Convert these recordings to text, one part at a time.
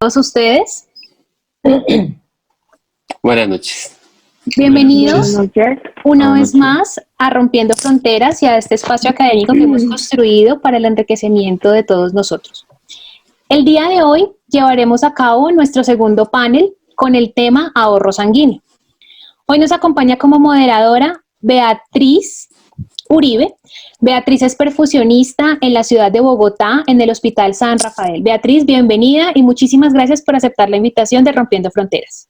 todos ustedes. Buenas noches. Bienvenidos una vez más a Rompiendo Fronteras y a este espacio académico que hemos construido para el enriquecimiento de todos nosotros. El día de hoy llevaremos a cabo nuestro segundo panel con el tema ahorro sanguíneo. Hoy nos acompaña como moderadora Beatriz Uribe. Beatriz es perfusionista en la ciudad de Bogotá, en el Hospital San Rafael. Beatriz, bienvenida y muchísimas gracias por aceptar la invitación de Rompiendo Fronteras.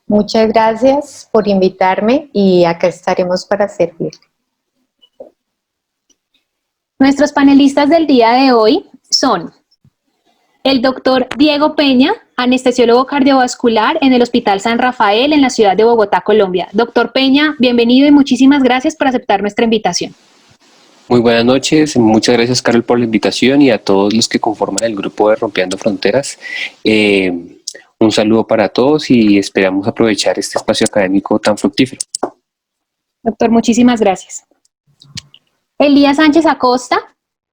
Muchas gracias por invitarme y acá estaremos para servir. Nuestros panelistas del día de hoy son el doctor Diego Peña, anestesiólogo cardiovascular en el Hospital San Rafael en la ciudad de Bogotá, Colombia. Doctor Peña, bienvenido y muchísimas gracias por aceptar nuestra invitación. Muy buenas noches, muchas gracias Carol por la invitación y a todos los que conforman el grupo de Rompiendo Fronteras. Un saludo para todos y esperamos aprovechar este espacio académico tan fructífero. Doctor, muchísimas gracias. Elías Sánchez Acosta.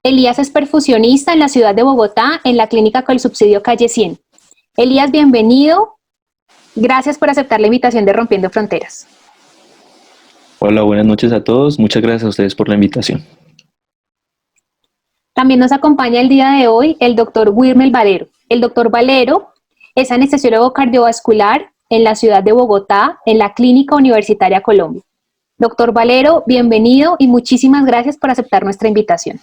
Elías es perfusionista en la ciudad de Bogotá, en la clínica Colsubsidio Calle 100. Elías, bienvenido. Gracias por aceptar la invitación de Rompiendo Fronteras. Hola, buenas noches a todos. Muchas gracias a ustedes por la invitación. También nos acompaña el día de hoy el doctor Wilmer Valero. El doctor Valero es anestesiólogo cardiovascular en la ciudad de Bogotá, en la Clínica Universitaria Colombia. Doctor Valero, bienvenido y muchísimas gracias por aceptar nuestra invitación.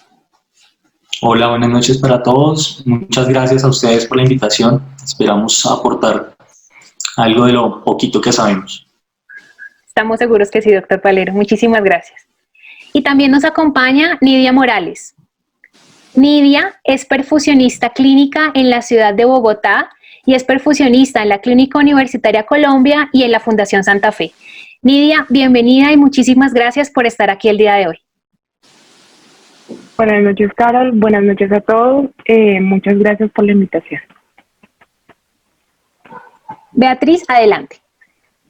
Hola, buenas noches para todos. Muchas gracias a ustedes por la invitación. Esperamos aportar algo de lo poquito que sabemos. Estamos seguros que sí, doctor Valero. Muchísimas gracias. Y también nos acompaña Nidia Morales. Nidia es perfusionista clínica en la ciudad de Bogotá y es perfusionista en la Clínica Universitaria Colombia y en la Fundación Santa Fe. Nidia, bienvenida y muchísimas gracias por estar aquí el día de hoy. Buenas noches, Carol. Buenas noches a todos. Muchas gracias por la invitación. Beatriz, adelante.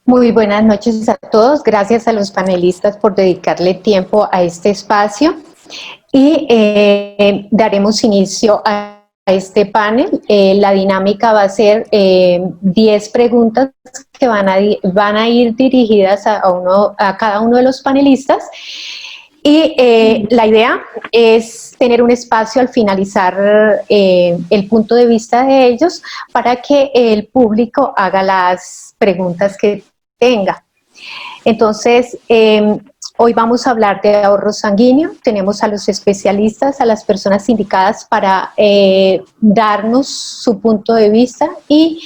Muy buenas noches a todos. Gracias a los panelistas por dedicarle tiempo a este espacio y daremos inicio a este panel. La dinámica va a ser 10 preguntas que van a ir dirigidas a cada uno de los panelistas. Y la idea es tener un espacio al finalizar el punto de vista de ellos para que el público haga las preguntas que tenga. Entonces, hoy vamos a hablar de ahorro sanguíneo. Tenemos a los especialistas, a las personas indicadas para darnos su punto de vista y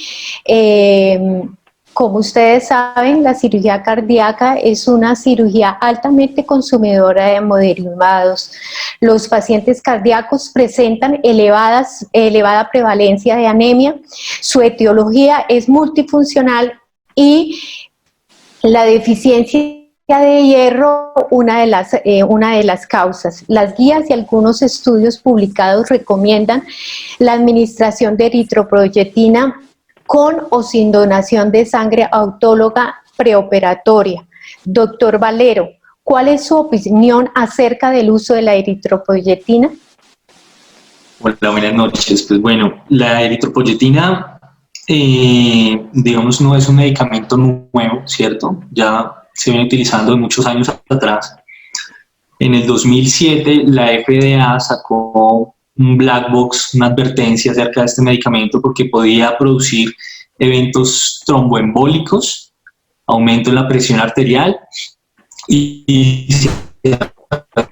como ustedes saben, la cirugía cardíaca es una cirugía altamente consumidora de hemoderivados. Los pacientes cardíacos presentan elevada prevalencia de anemia. Su etiología es multifuncional y la deficiencia de hierro, una de las causas. Las guías y algunos estudios publicados recomiendan la administración de eritropoyetina con o sin donación de sangre autóloga preoperatoria. Doctor Valero, ¿cuál es su opinión acerca del uso de la eritropoyetina? Hola, buenas noches. Pues bueno, la eritropoyetina, digamos, no es un medicamento nuevo, ¿cierto? Ya se viene utilizando de muchos años atrás. En el 2007, la FDA sacó un black box, una advertencia acerca de este medicamento porque podía producir eventos tromboembólicos, aumento en la presión arterial y se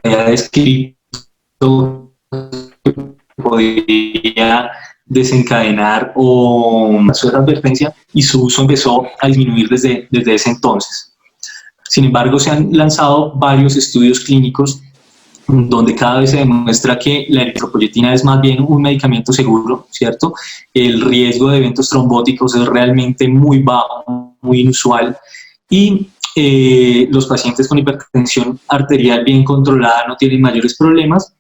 había descrito que podía desencadenar esa advertencia y su uso empezó a disminuir desde ese entonces. Sin embargo, se han lanzado varios estudios clínicos donde cada vez se demuestra que la eritropoyetina es más bien un medicamento seguro, ¿cierto? El riesgo de eventos trombóticos es realmente muy bajo, muy inusual, y los pacientes con hipertensión arterial bien controlada no tienen mayores problemas,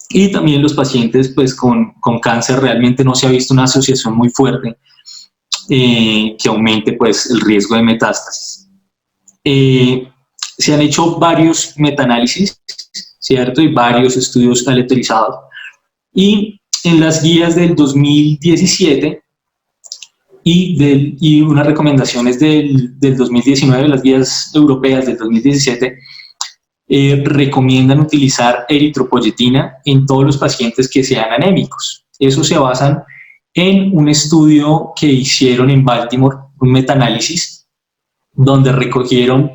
y también los pacientes pues, con cáncer realmente no se ha visto una asociación muy fuerte que aumente pues, el riesgo de metástasis. Se han hecho varios metaanálisis, ¿cierto? Y varios estudios aleatorizados. Y en las guías del 2017 y unas recomendaciones del 2019, las guías europeas del 2017, recomiendan utilizar eritropoyetina en todos los pacientes que sean anémicos. Eso se basan en un estudio que hicieron en Baltimore, un metaanálisis, donde recogieron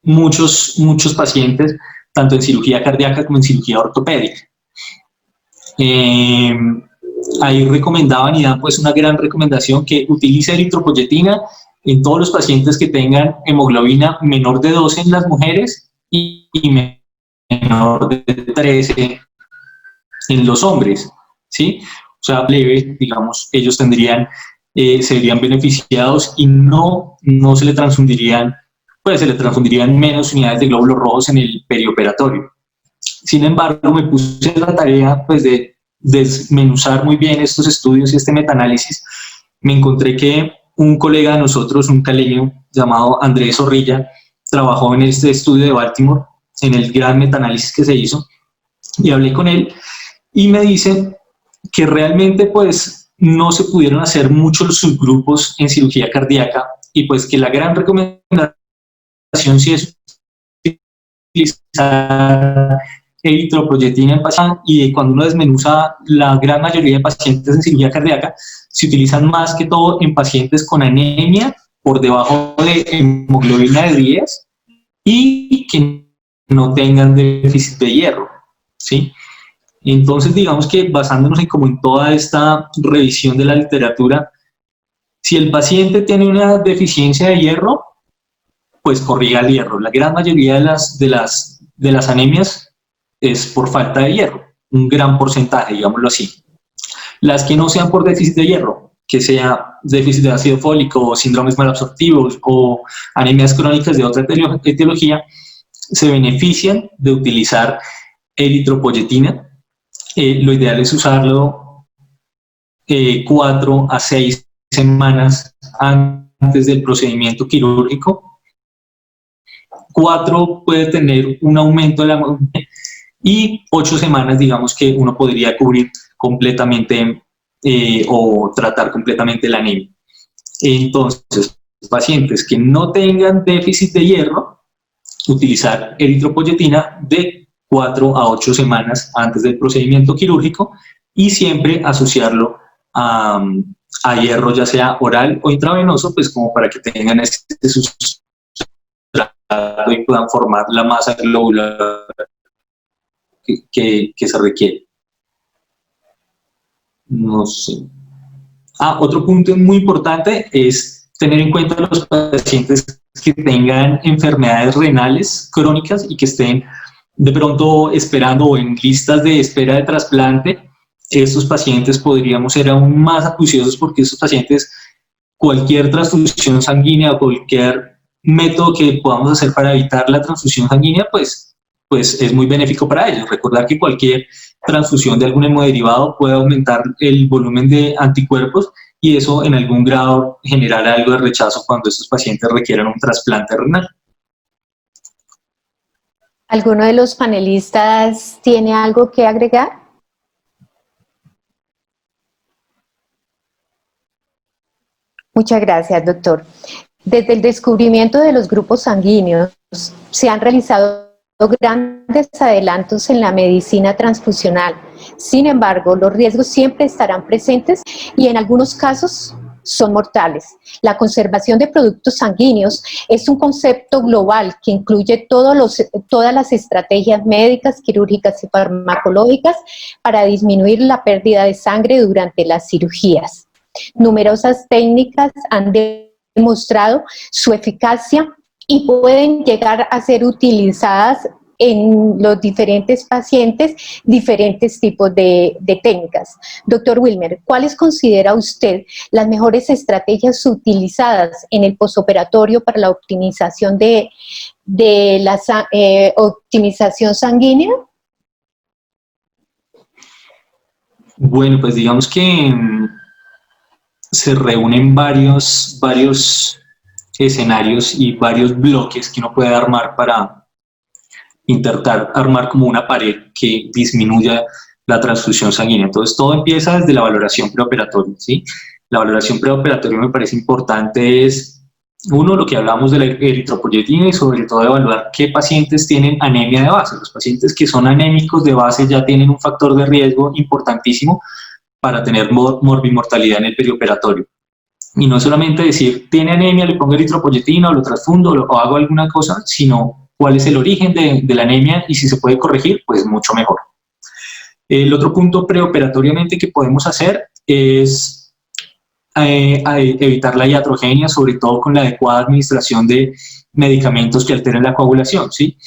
muchos pacientes, tanto en cirugía cardíaca como en cirugía ortopédica. Ahí recomendaban y dan pues una gran recomendación que utilice eritropoyetina en todos los pacientes que tengan hemoglobina menor de 12 en las mujeres y menor de 13 en los hombres, ¿sí? O sea, leve, digamos, ellos tendrían, serían beneficiados y no se le transfundirían, pues se le transfundirían menos unidades de glóbulos rojos en el perioperatorio. Sin embargo, me puse la tarea pues de desmenuzar muy bien estos estudios y este metaanálisis. Me encontré que un colega de nosotros, un caleño llamado Andrés Zorrilla, trabajó en este estudio de Baltimore, en el gran metaanálisis que se hizo, y hablé con él y me dice que realmente pues no se pudieron hacer muchos subgrupos en cirugía cardíaca y pues que la gran recomendación sí es utilizar eritropoyetina en pacientes, y cuando uno desmenuza la gran mayoría de pacientes en cirugía cardíaca, se utilizan más que todo en pacientes con anemia por debajo de hemoglobina de 10 y que no tengan déficit de hierro, ¿sí? Entonces, digamos que basándonos en toda esta revisión de la literatura, si el paciente tiene una deficiencia de hierro, pues corrija el hierro. La gran mayoría de las anemias es por falta de hierro, un gran porcentaje, digámoslo así. Las que no sean por déficit de hierro, que sea déficit de ácido fólico o síndromes malabsortivos o anemias crónicas de otra etiología, se benefician de utilizar eritropoyetina. Lo ideal es usarlo 4 a 6 semanas antes del procedimiento quirúrgico. 4 puede tener un aumento de la y 8 semanas, digamos que uno podría cubrir completamente o tratar completamente la anemia. Entonces, pacientes que no tengan déficit de hierro, utilizar eritropoyetina de 4 a 8 semanas antes del procedimiento quirúrgico y siempre asociarlo a hierro, ya sea oral o intravenoso, pues como para que tengan este sustrato y puedan formar la masa globular que se requiere. No sé. Otro punto muy importante es tener en cuenta a los pacientes que tengan enfermedades renales crónicas y que estén de pronto esperando o en listas de espera de trasplante. Estos pacientes podríamos ser aún más acuciosos porque estos pacientes, cualquier transfusión sanguínea o cualquier método que podamos hacer para evitar la transfusión sanguínea, pues es muy benéfico para ellos. Recordar que cualquier transfusión de algún hemoderivado puede aumentar el volumen de anticuerpos y eso en algún grado generará algo de rechazo cuando estos pacientes requieran un trasplante renal. ¿Alguno de los panelistas tiene algo que agregar? Muchas gracias, doctor. Desde el descubrimiento de los grupos sanguíneos se han realizado grandes adelantos en la medicina transfusional. Sin embargo, los riesgos siempre estarán presentes y en algunos casos son mortales. La conservación de productos sanguíneos es un concepto global que incluye todas las estrategias médicas, quirúrgicas y farmacológicas para disminuir la pérdida de sangre durante las cirugías. Numerosas técnicas han demostrado su eficacia y pueden llegar a ser utilizadas en los diferentes pacientes, diferentes tipos de técnicas. Doctor Wilmer, ¿cuáles considera usted las mejores estrategias utilizadas en el posoperatorio para la optimización de la optimización sanguínea? Bueno, pues digamos que se reúnen varios escenarios y varios bloques que uno puede armar para intentar armar como una pared que disminuya la transfusión sanguínea. Entonces todo empieza desde la valoración preoperatoria, ¿sí? la valoración preoperatoria me parece importante es, uno, lo que hablamos de la eritropoyetina y sobre todo evaluar qué pacientes tienen anemia de base. Los pacientes que son anémicos de base ya tienen un factor de riesgo importantísimo para tener morbimortalidad en el perioperatorio. Y no solamente decir, tiene anemia, le pongo eritropoyetina o lo transfundo o hago alguna cosa, sino cuál es el origen de la anemia y si se puede corregir, pues mucho mejor. El otro punto preoperatoriamente que podemos hacer es evitar la iatrogenia, sobre todo con la adecuada administración de medicamentos que alteren la coagulación, ¿sí?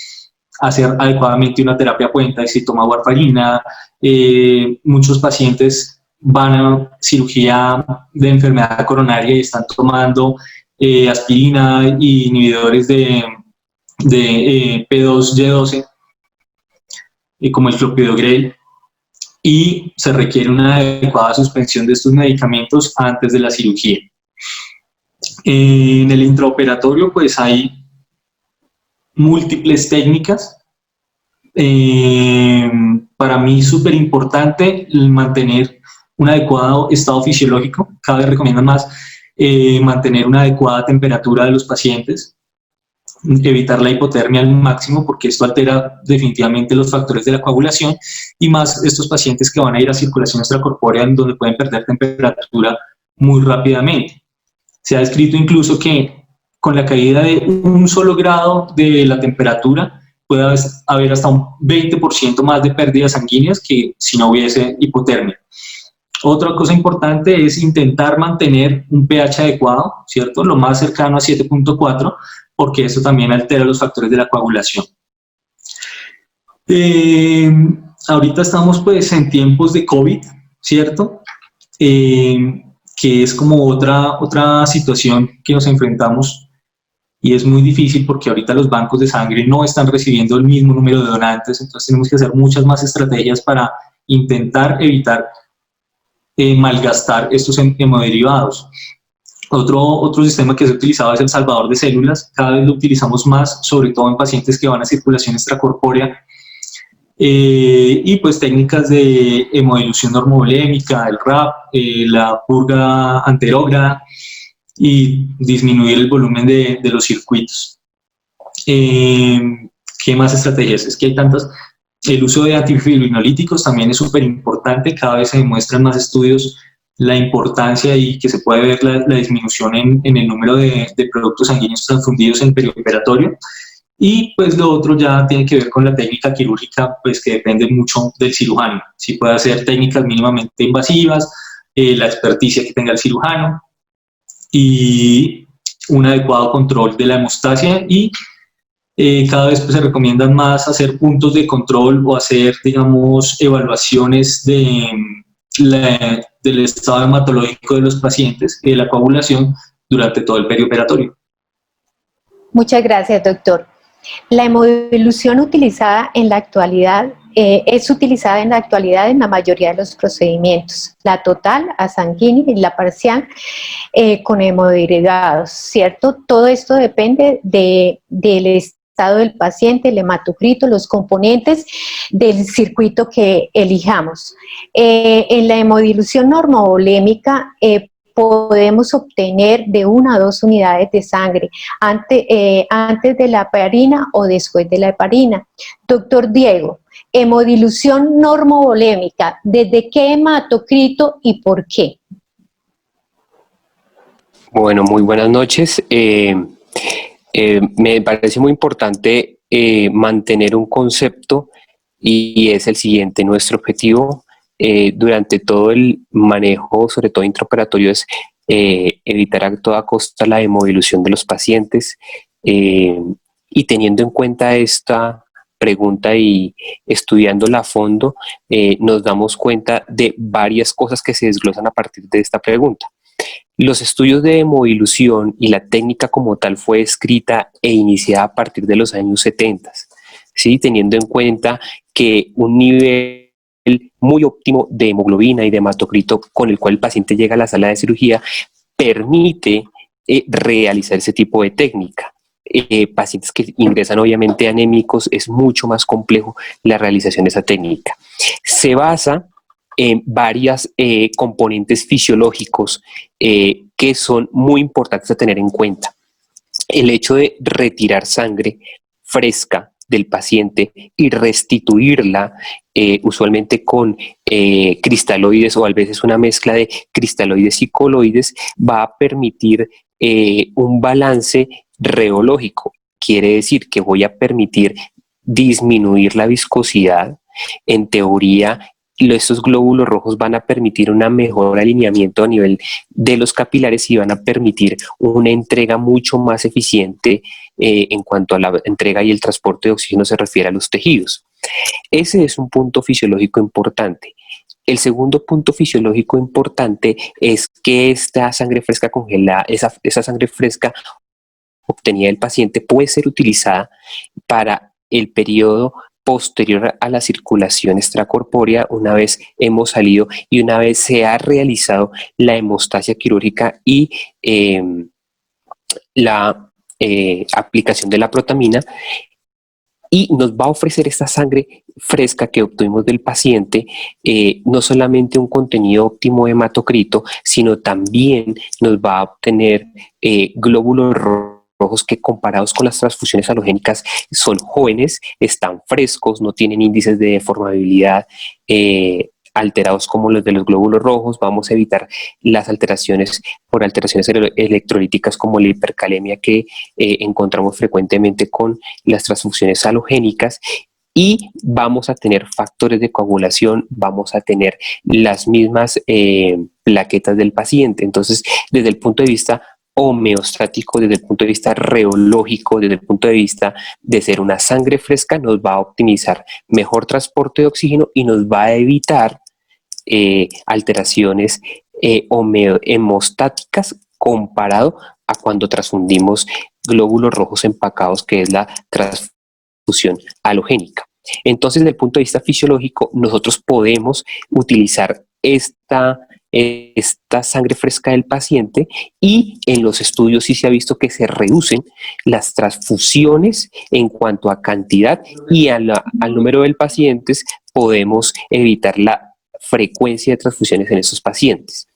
Hacer adecuadamente una terapia puente, si toma warfarina, muchos pacientes van a cirugía de enfermedad coronaria y están tomando aspirina y inhibidores de P2Y12, como el clopidogrel, y se requiere una adecuada suspensión de estos medicamentos antes de la cirugía. En el intraoperatorio pues hay múltiples técnicas. Para mí es súper importante mantener un adecuado estado fisiológico. Cada vez recomiendan más mantener una adecuada temperatura de los pacientes, evitar la hipotermia al máximo porque esto altera definitivamente los factores de la coagulación y más estos pacientes que van a ir a circulación extracorpórea donde pueden perder temperatura muy rápidamente. Se ha descrito incluso que con la caída de 1 solo grado de la temperatura puede haber hasta un 20% más de pérdidas sanguíneas que si no hubiese hipotermia. Otra cosa importante es intentar mantener un pH adecuado, ¿cierto? Lo más cercano a 7.4, porque eso también altera los factores de la coagulación. Ahorita estamos pues en tiempos de COVID, ¿cierto? Que es como otra situación que nos enfrentamos y es muy difícil porque ahorita los bancos de sangre no están recibiendo el mismo número de donantes, entonces tenemos que hacer muchas más estrategias para intentar evitar malgastar estos hemoderivados. Otro sistema que se ha utilizado es el salvador de células, cada vez lo utilizamos más, sobre todo en pacientes que van a circulación extracorpórea, y pues técnicas de hemodilución normovolémica, el RAP, la purga anterógrada y disminuir el volumen de los circuitos. ¿Qué más estrategias? Es que hay tantas. El uso de antifibrinolyíticos también es súper importante, cada vez se demuestran más estudios la importancia y que se puede ver la disminución en el número de productos sanguíneos transfundidos en el perioperatorio. Y pues lo otro ya tiene que ver con la técnica quirúrgica, pues que depende mucho del cirujano. Si puede hacer técnicas mínimamente invasivas, la experticia que tenga el cirujano y un adecuado control de la hemostasia y cada vez pues, se recomiendan más hacer puntos de control o hacer, digamos, evaluaciones del estado hematológico de los pacientes y de la coagulación durante todo el perioperatorio. Muchas gracias, doctor. La hemodilución utilizada en la actualidad es utilizada en la actualidad en la mayoría de los procedimientos, la total, asanguínea y la parcial con hemoderivados, ¿cierto? Todo esto depende del estado del paciente, el hematocrito, los componentes del circuito que elijamos. En la hemodilución normovolémica podemos obtener de 1 a 2 unidades de sangre antes de la heparina o después de la heparina. Doctor Diego, hemodilución normovolémica, ¿desde qué hematocrito y por qué? Bueno, muy buenas noches. Me parece muy importante mantener un concepto y es el siguiente. Nuestro objetivo durante todo el manejo, sobre todo intraoperatorio, es evitar a toda costa la hemodilución de los pacientes y teniendo en cuenta esta pregunta y estudiándola a fondo, nos damos cuenta de varias cosas que se desglosan a partir de esta pregunta. Los estudios de hemodilución y la técnica como tal fue escrita e iniciada a partir de los años 70, ¿sí? Teniendo en cuenta que un nivel muy óptimo de hemoglobina y de hematocrito con el cual el paciente llega a la sala de cirugía permite realizar ese tipo de técnica. Pacientes que ingresan obviamente anémicos es mucho más complejo la realización de esa técnica. Se basa varias componentes fisiológicos que son muy importantes a tener en cuenta. El hecho de retirar sangre fresca del paciente y restituirla usualmente con cristaloides o a veces una mezcla de cristaloides y coloides va a permitir un balance reológico. Quiere decir que voy a permitir disminuir la viscosidad. En teoría, estos glóbulos rojos van a permitir un mejor alineamiento a nivel de los capilares y van a permitir una entrega mucho más eficiente en cuanto a la entrega y el transporte de oxígeno se refiere a los tejidos. Ese es un punto fisiológico importante. El segundo punto fisiológico importante es que esta sangre fresca congelada, esa sangre fresca obtenida del paciente puede ser utilizada para el periodo posterior a la circulación extracorpórea una vez hemos salido y una vez se ha realizado la hemostasia quirúrgica y la aplicación de la protamina, y nos va a ofrecer esta sangre fresca que obtuvimos del paciente no solamente un contenido óptimo de hematocrito, sino también nos va a obtener glóbulos rojos que comparados con las transfusiones halogénicas son jóvenes, están frescos, no tienen índices de deformabilidad alterados como los de los glóbulos rojos. Vamos a evitar las alteraciones por alteraciones electrolíticas como la hipercalemia que encontramos frecuentemente con las transfusiones halogénicas. Y vamos a tener factores de coagulación, vamos a tener las mismas plaquetas del paciente. Entonces, desde el punto de vista homeostático, desde el punto de vista reológico, desde el punto de vista de ser una sangre fresca, nos va a optimizar mejor transporte de oxígeno y nos va a evitar alteraciones hemostáticas comparado a cuando transfundimos glóbulos rojos empacados, que es la transfusión halogénica. Entonces, desde el punto de vista fisiológico, nosotros podemos utilizar esta sangre fresca del paciente, y en los estudios sí se ha visto que se reducen las transfusiones en cuanto a cantidad y al número de pacientes. Podemos evitar la frecuencia de transfusiones en esos pacientes.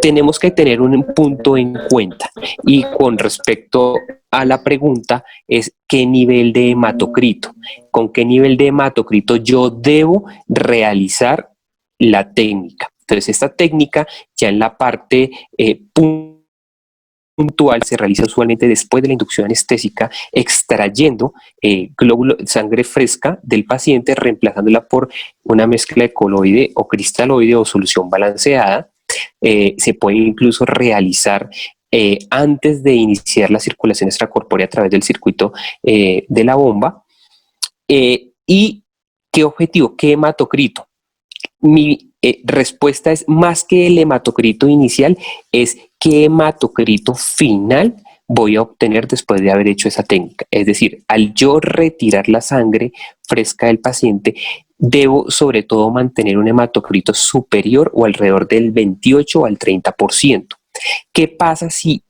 Tenemos que tener un punto en cuenta, y con respecto a la pregunta es qué nivel de hematocrito, con qué nivel de hematocrito yo debo realizar la técnica. Entonces, esta técnica ya en la parte puntual se realiza usualmente después de la inducción anestésica, extrayendo sangre fresca del paciente, reemplazándola por una mezcla de coloide o cristaloide o solución balanceada. Se puede incluso realizar antes de iniciar la circulación extracorpórea a través del circuito de la bomba. ¿Y qué objetivo? ¿Qué hematocrito? Mi respuesta es, más que el hematocrito inicial, es qué hematocrito final voy a obtener después de haber hecho esa técnica. Es decir, al yo retirar la sangre fresca del paciente, debo sobre todo mantener un hematocrito superior o alrededor del 28 al 30%. ¿Qué pasa si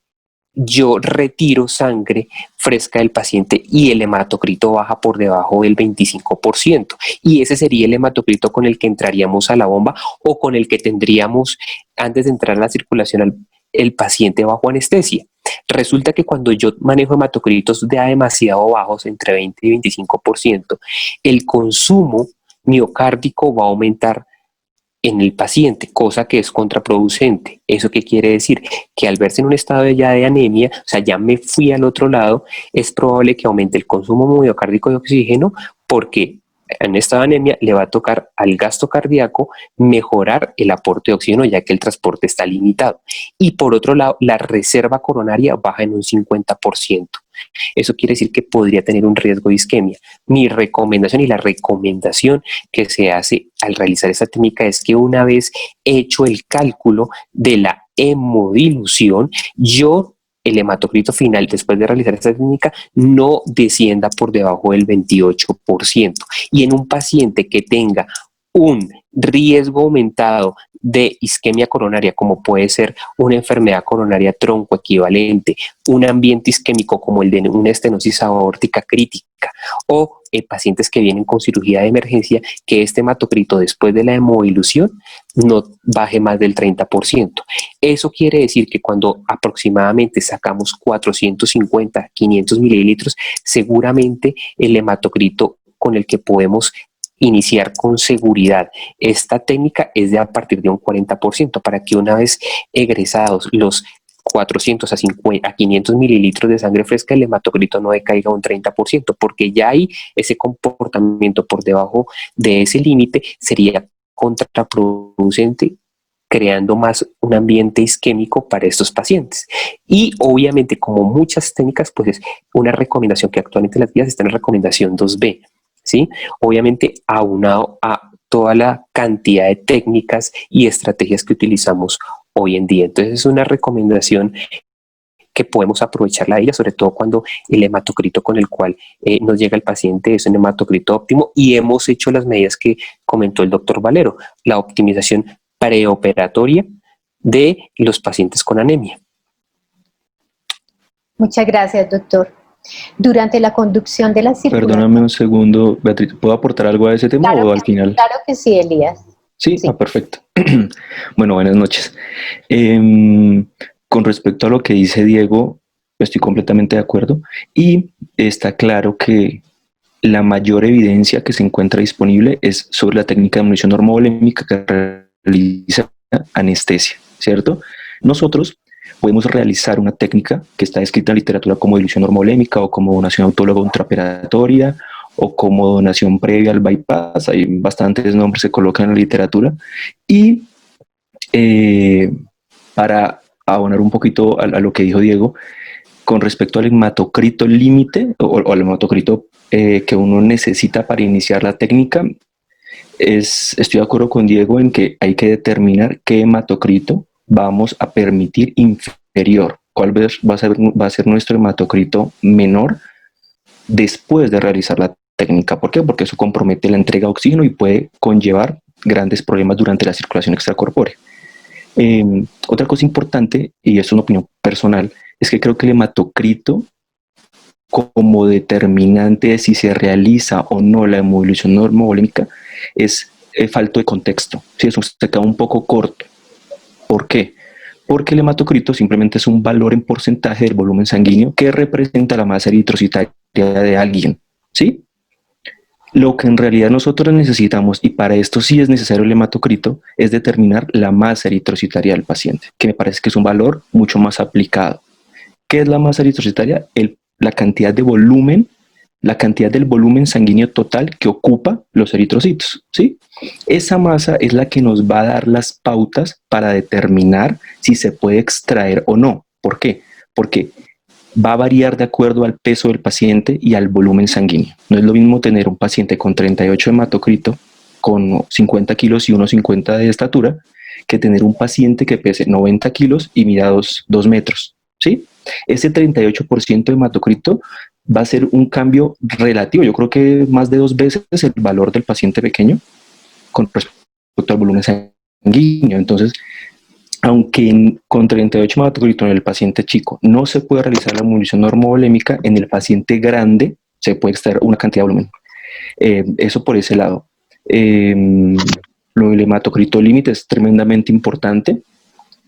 yo retiro sangre fresca del paciente y el hematocrito baja por debajo del 25%? Y ese sería el hematocrito con el que entraríamos a la bomba o con el que tendríamos antes de entrar a la circulación el paciente bajo anestesia. Resulta que cuando yo manejo hematocritos demasiado bajos, entre 20 y 25%, el consumo miocárdico va a aumentar en el paciente, cosa que es contraproducente. ¿Eso qué quiere decir? Que al verse en un estado ya de anemia, o sea, ya me fui al otro lado, es probable que aumente el consumo miocárdico de oxígeno, porque en esta anemia le va a tocar al gasto cardíaco mejorar el aporte de oxígeno, ya que el transporte está limitado. Y por otro lado, la reserva coronaria baja en un 50%. Eso quiere decir que podría tener un riesgo de isquemia. Mi recomendación y la recomendación que se hace al realizar esta técnica es que una vez hecho el cálculo de la hemodilución, el hematocrito final después de realizar esta técnica no descienda por debajo del 28%. Y en un paciente que tenga un riesgo aumentado de isquemia coronaria, como puede ser una enfermedad coronaria tronco equivalente, un ambiente isquémico como el de una estenosis aórtica crítica, o pacientes que vienen con cirugía de emergencia, que este hematocrito después de la hemodilución no baje más del 30%. Eso quiere decir que cuando aproximadamente sacamos 450, 500 mililitros, seguramente el hematocrito con el que podemos iniciar con seguridad esta técnica es de a partir de un 40%, para que una vez egresados los 400 a 500 mililitros de sangre fresca, el hematocrito no decaiga un 30%, porque ya ahí ese comportamiento por debajo de ese límite sería contraproducente, creando más un ambiente isquémico para estos pacientes. Y obviamente, como muchas técnicas, pues es una recomendación que actualmente las guías están en recomendación 2B, ¿sí? Obviamente aunado a toda la cantidad de técnicas y estrategias que utilizamos hoy en día. Entonces es una recomendación que podemos aprovecharla de ella, sobre todo cuando el hematocrito con el cual nos llega el paciente es un hematocrito óptimo, y hemos hecho las medidas que comentó el doctor Valero, la optimización preoperatoria de los pacientes con anemia. Muchas gracias, doctor. Durante la conducción de la circulación... Perdóname un segundo, Beatriz, ¿puedo aportar algo a ese tema Claro o al final? Claro que sí, Elías. Sí, Sí. Perfecto. Bueno, buenas noches. Con respecto a lo que dice Diego, estoy completamente de acuerdo, y está claro que la mayor evidencia que se encuentra disponible es sobre la técnica de munición normovolémica que realiza anestesia, ¿cierto? Nosotros podemos realizar una técnica que está descrita en la literatura como dilución normovolémica o como donación autóloga intraoperatoria o como donación previa al bypass. Hay bastantes nombres que se colocan en la literatura. Y para abonar un poquito a lo que dijo Diego, con respecto al hematocrito límite o al hematocrito que uno necesita para iniciar la técnica, estoy de acuerdo con Diego en que hay que determinar qué hematocrito vamos a permitir inferior, cuál va a ser nuestro hematocrito menor después de realizar la técnica. ¿Por qué? Porque eso compromete la entrega de oxígeno y puede conllevar grandes problemas durante la circulación extracorpórea. Otra cosa importante, y es una opinión personal, es que creo que el hematocrito como determinante de si se realiza o no la hemodilución normovolémica es falto de contexto. Sí, eso se queda un poco corto. ¿Por qué? Porque el hematocrito simplemente es un valor en porcentaje del volumen sanguíneo que representa la masa eritrocitaria de alguien, ¿sí? Lo que en realidad nosotros necesitamos, y para esto sí es necesario el hematocrito, es determinar la masa eritrocitaria del paciente, que me parece que es un valor mucho más aplicado. ¿Qué es la masa eritrocitaria? La cantidad de volumen, la cantidad del volumen sanguíneo total que ocupa los eritrocitos, ¿sí? Esa masa es la que nos va a dar las pautas para determinar si se puede extraer o no. ¿Por qué? Porque va a variar de acuerdo al peso del paciente y al volumen sanguíneo. No es lo mismo tener un paciente con 38 hematocrito, con 50 kilos y 1,50 de estatura, que tener un paciente que pese 90 kilos y mida 2 metros, ¿sí? Ese 38% de hematocrito va a ser un cambio relativo. Yo creo que más de 2 veces el valor del paciente pequeño con respecto al volumen sanguíneo. Entonces, aunque con 38 hematocrito en el paciente chico no se puede realizar la hemodilución normovolémica, en el paciente grande se puede extraer una cantidad de volumen. Eso por ese lado. Lo del hematocrito límite es tremendamente importante,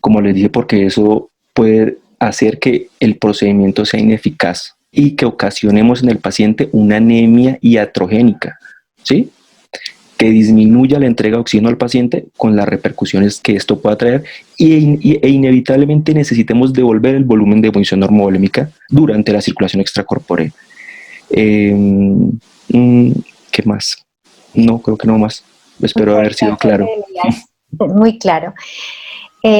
como les dije, porque eso puede hacer que el procedimiento sea ineficaz y que ocasionemos en el paciente una anemia iatrogénica, ¿sí? Que disminuya la entrega de oxígeno al paciente con las repercusiones que esto pueda traer e inevitablemente necesitemos devolver el volumen de hemodilución normovolémica durante la circulación extracorpórea. ¿Qué más? No, creo que no más. Espero haber sido claro. Muy claro.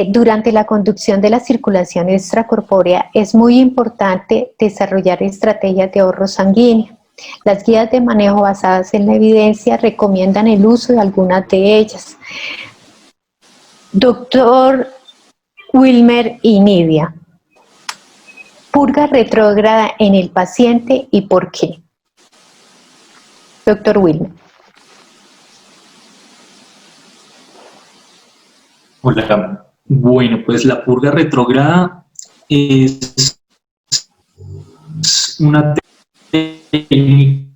Durante la conducción de la circulación extracorpórea es muy importante desarrollar estrategias de ahorro sanguíneo. Las guías de manejo basadas en la evidencia recomiendan el uso de algunas de ellas. Doctor Wilmer y Nidia, purga retrógrada en el paciente y por qué. Doctor Wilmer. Hola. Bueno, pues la purga retrógrada es una técnica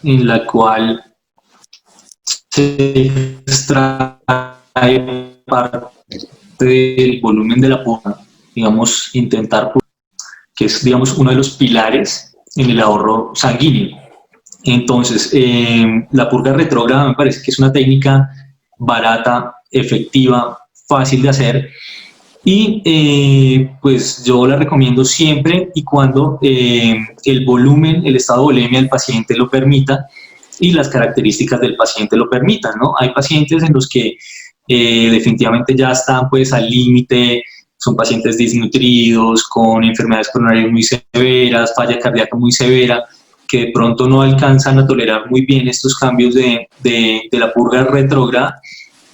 en la cual se extrae parte del volumen de la purga, digamos, que es, digamos, uno de los pilares en el ahorro sanguíneo. Entonces, la purga retrógrada me parece que es una técnica barata, efectiva, fácil de hacer y pues yo la recomiendo siempre y cuando el volumen, el estado de volemia del paciente lo permita y las características del paciente lo permitan, ¿no? Hay pacientes en los que definitivamente ya están pues al límite, son pacientes desnutridos, con enfermedades coronarias muy severas, falla cardíaca muy severa, que de pronto no alcanzan a tolerar muy bien estos cambios de la purga retrógrada.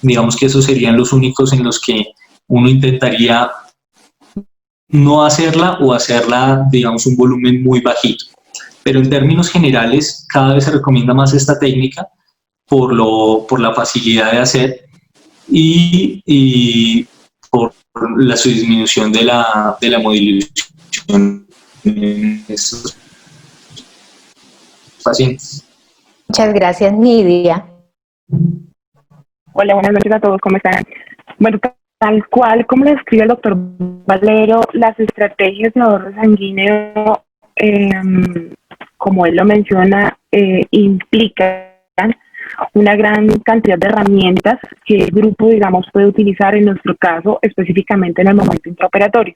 Digamos que esos serían los únicos en los que uno intentaría no hacerla o hacerla, digamos, un volumen muy bajito. Pero en términos generales, cada vez se recomienda más esta técnica por la facilidad de hacer y por su disminución de la modulación en estos pacientes. Muchas gracias, Nidia. Hola, buenas noches a todos, ¿cómo están? Bueno, tal cual como lo describe el doctor Valero, las estrategias de ahorro sanguíneo, como él lo menciona, implican una gran cantidad de herramientas que el grupo, digamos, puede utilizar en nuestro caso, específicamente en el momento intraoperatorio.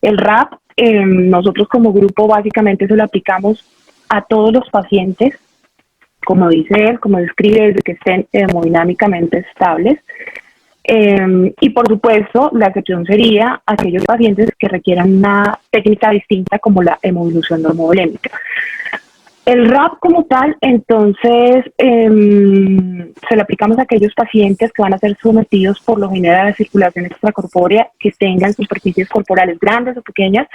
El RAP, nosotros como grupo básicamente se lo aplicamos a todos los pacientes, como dice él, como describe, desde que estén hemodinámicamente estables. Y por supuesto, la excepción sería aquellos pacientes que requieran una técnica distinta como la hemodilución normovolémica. El RAP como tal, entonces, se lo aplicamos a aquellos pacientes que van a ser sometidos por lo general a la circulación extracorpórea, que tengan superficies corporales grandes o pequeñas,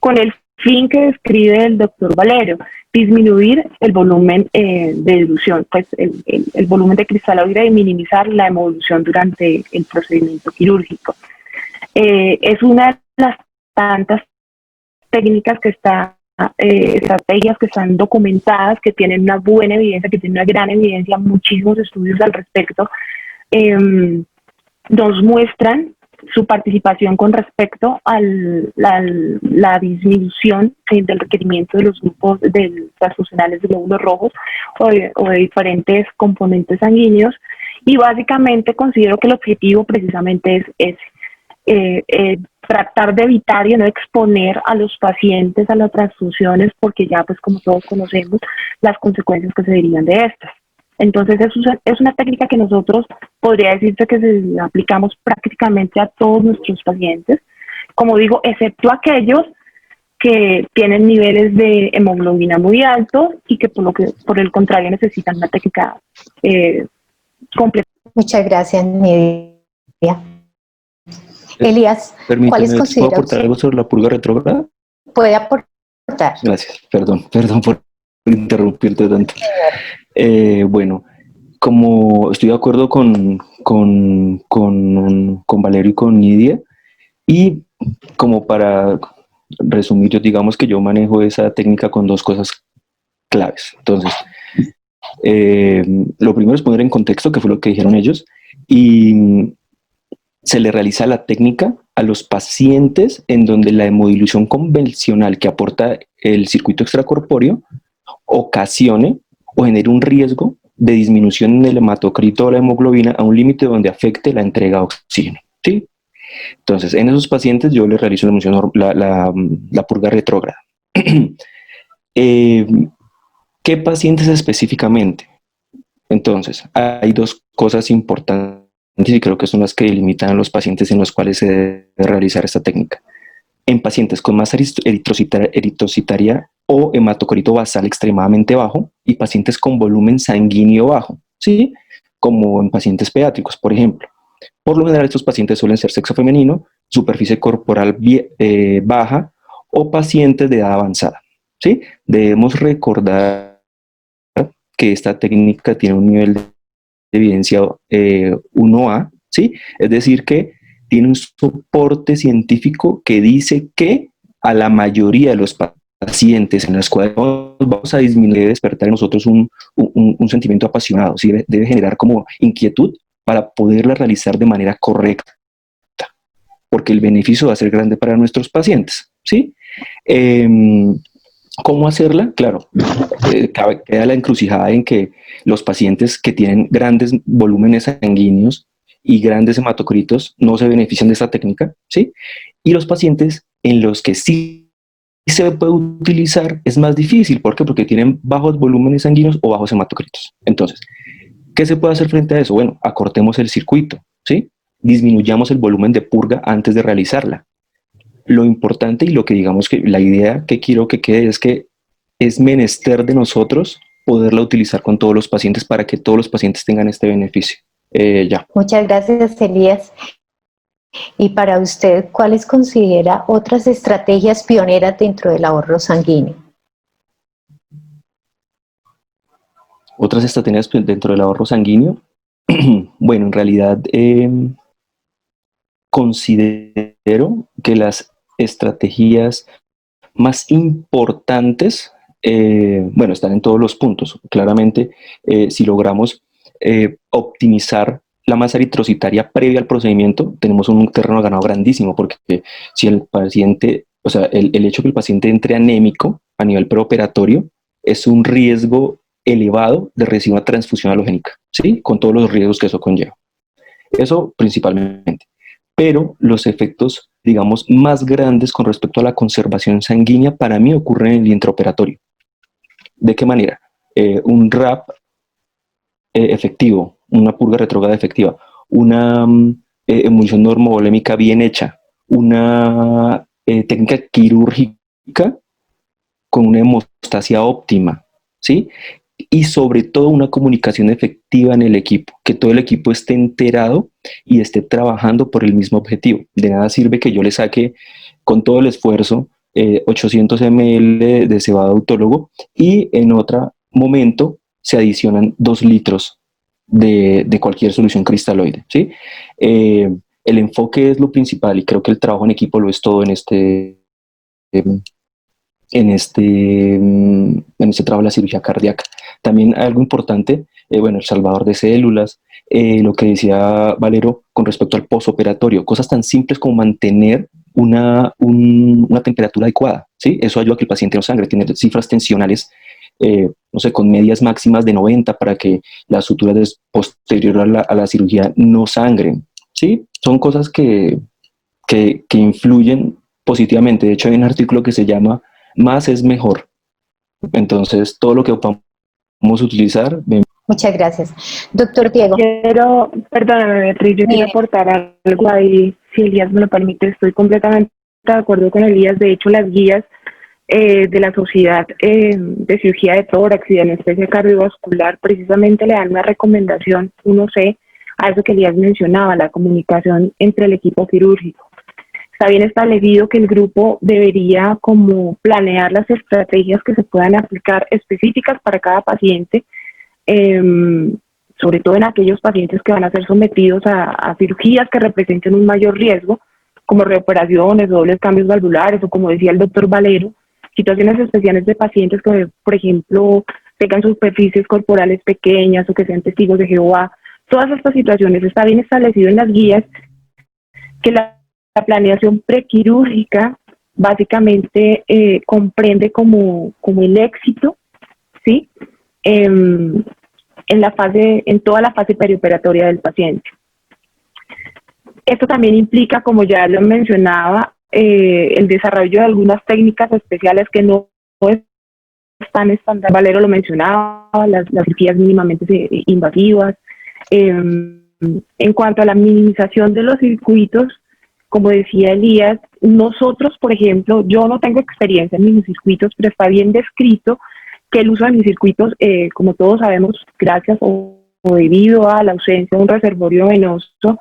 con el fin que describe el doctor Valero, disminuir el volumen de dilución, pues el volumen de cristaloide y minimizar la hemodilución durante el procedimiento quirúrgico. Es una de las tantas técnicas que estrategias que están documentadas, que tienen una buena evidencia, que tienen una gran evidencia, muchísimos estudios al respecto, nos muestran su participación con respecto a la disminución del requerimiento de los grupos transfusionales de glóbulos rojos o de diferentes componentes sanguíneos, y básicamente considero que el objetivo precisamente es tratar de evitar y no exponer a los pacientes a las transfusiones, porque ya pues como todos conocemos las consecuencias que se derivan de estas. Entonces es una técnica que nosotros podría decirse que se aplicamos prácticamente a todos nuestros pacientes, como digo, excepto aquellos que tienen niveles de hemoglobina muy altos y que por el contrario necesitan una técnica completa. Muchas gracias, Nidia. Elías, ¿cuáles consideras? ¿Puedo aportar algo sobre la purga retrógrada? Puede aportar. Gracias, perdón por interrumpirte tanto. Bueno, como estoy de acuerdo con Valerio y con Nidia, y como para resumir, yo digamos que yo manejo esa técnica con dos cosas claves. Entonces, lo primero es poner en contexto, que fue lo que dijeron ellos, y se le realiza la técnica a los pacientes en donde la hemodilución convencional que aporta el circuito extracorpóreo ocasione o genere un riesgo de disminución en el hematocrito o la hemoglobina a un límite donde afecte la entrega de oxígeno, ¿sí? Entonces, en esos pacientes yo les realizo la purga retrógrada. ¿Qué pacientes específicamente? Entonces, hay dos cosas importantes y creo que son las que delimitan a los pacientes en los cuales se debe realizar esta técnica. En pacientes con masa eritrocitaria o hematocrito basal extremadamente bajo y pacientes con volumen sanguíneo bajo, ¿sí? Como en pacientes pediátricos, por ejemplo. Por lo general, estos pacientes suelen ser sexo femenino, superficie corporal baja o pacientes de edad avanzada, ¿sí? Debemos recordar que esta técnica tiene un nivel de evidencia 1A, ¿sí? Es decir, que tiene un soporte científico que dice que a la mayoría de los pacientes en los cuales vamos a disminuir, despertar en nosotros un sentimiento apasionado, ¿sí? Debe generar como inquietud para poderla realizar de manera correcta, porque el beneficio va a ser grande para nuestros pacientes, ¿sí? ¿Cómo hacerla? Claro, queda la encrucijada en que los pacientes que tienen grandes volúmenes sanguíneos y grandes hematocritos no se benefician de esta técnica, ¿sí? Y los pacientes en los que sí se puede utilizar es más difícil. ¿Por qué? Porque tienen bajos volúmenes sanguíneos o bajos hematocritos. Entonces, ¿qué se puede hacer frente a eso? Bueno, acortemos el circuito, ¿sí? Disminuyamos el volumen de purga antes de realizarla. Lo importante y lo que digamos que la idea que quiero que quede es que es menester de nosotros poderla utilizar con todos los pacientes para que todos los pacientes tengan este beneficio. Ya. Muchas gracias, Elías. Y para usted, ¿cuáles considera otras estrategias pioneras dentro del ahorro sanguíneo? Otras estrategias dentro del ahorro sanguíneo. Bueno, en realidad considero que las estrategias más importantes, bueno, están en todos los puntos. Claramente, si logramos optimizar la masa eritrocitaria previa al procedimiento, tenemos un terreno ganado grandísimo, porque si el paciente, o sea, el hecho que el paciente entre anémico a nivel preoperatorio es un riesgo elevado de recibir una transfusión halogénica, ¿sí? Con todos los riesgos que eso conlleva. Eso principalmente. Pero los efectos, digamos, más grandes con respecto a la conservación sanguínea para mí ocurren en el intraoperatorio. ¿De qué manera? Un RAP efectivo, una purga retrógrada efectiva, una emulsión normovolémica bien hecha, una técnica quirúrgica con una hemostasia óptima, ¿sí? Y sobre todo una comunicación efectiva en el equipo, que todo el equipo esté enterado y esté trabajando por el mismo objetivo. De nada sirve que yo le saque con todo el esfuerzo 800 ml de cebado autólogo y en otro momento se adicionan 2 litros de cualquier solución cristaloide, ¿sí? El enfoque es lo principal y creo que el trabajo en equipo lo es todo en este trabajo de la cirugía cardíaca. También algo importante, bueno, el salvador de células, lo que decía Valero con respecto al postoperatorio, cosas tan simples como mantener una temperatura adecuada, ¿sí? Eso ayuda a que el paciente no sangre, tiene cifras tensionales, no sé, con medias máximas de 90 para que las suturas posterior a la cirugía no sangren, ¿sí? Son cosas que influyen positivamente. De hecho, hay un artículo que se llama "Más es mejor". Entonces, todo lo que podamos utilizar. Muchas gracias. Doctor Diego. Perdóname, Beatriz, yo quiero aportar algo ahí, si Elías me lo permite. Estoy completamente de acuerdo con Elías. De hecho, las guías de la Sociedad de Cirugía de Tórax y de Anestesia Cardiovascular precisamente le dan una recomendación 1C a eso que Elías mencionaba, la comunicación entre el equipo quirúrgico. Está bien establecido que el grupo debería como planear las estrategias que se puedan aplicar específicas para cada paciente, sobre todo en aquellos pacientes que van a ser sometidos a cirugías que representen un mayor riesgo, como reoperaciones, dobles cambios valvulares o, como decía el doctor Valero, situaciones especiales de pacientes que, por ejemplo, tengan superficies corporales pequeñas o que sean testigos de Jehová. Todas estas situaciones está bien establecido en las guías que la planeación prequirúrgica básicamente comprende como el éxito, ¿sí? En toda la fase perioperatoria del paciente. Esto también implica, como ya lo mencionaba, el desarrollo de algunas técnicas especiales que no están estándar. Valero lo mencionaba, las cirugías mínimamente invasivas. En cuanto a la minimización de los circuitos, como decía Elías, nosotros, por ejemplo, yo no tengo experiencia en minicircuitos, pero está bien descrito que el uso de minicircuitos, como todos sabemos, gracias o debido a la ausencia de un reservorio venoso,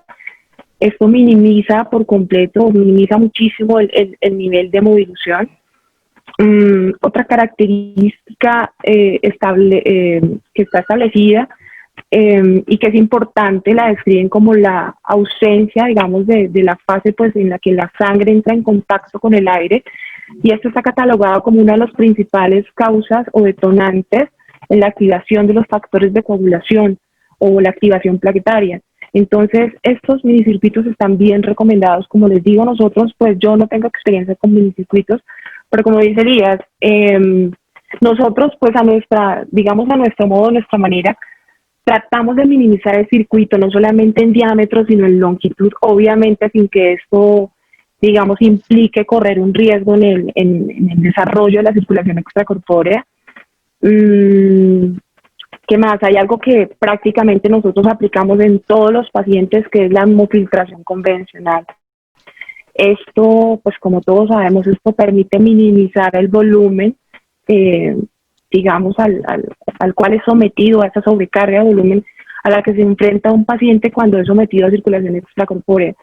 esto minimiza por completo, minimiza muchísimo el nivel de movilización. Otra característica que está establecida y que es importante, la describen como la ausencia, digamos, de la fase pues, en la que la sangre entra en contacto con el aire, y esto está catalogado como una de las principales causas o detonantes en la activación de los factores de coagulación o la activación plaquetaria. Entonces, estos minicircuitos están bien recomendados. Como les digo, nosotros, pues yo no tengo experiencia con minicircuitos, pero como dice Elías, nosotros, pues a nuestro modo, a nuestra manera, tratamos de minimizar el circuito, no solamente en diámetro, sino en longitud, obviamente sin que esto, digamos, implique correr un riesgo en el desarrollo de la circulación extracorpórea. ¿Qué más? Hay algo que prácticamente nosotros aplicamos en todos los pacientes, que es la hemofiltración convencional. Esto, pues como todos sabemos, esto permite minimizar el volumen, digamos, al cual es sometido, a esa sobrecarga de volumen a la que se enfrenta un paciente cuando es sometido a circulación extracorpórea.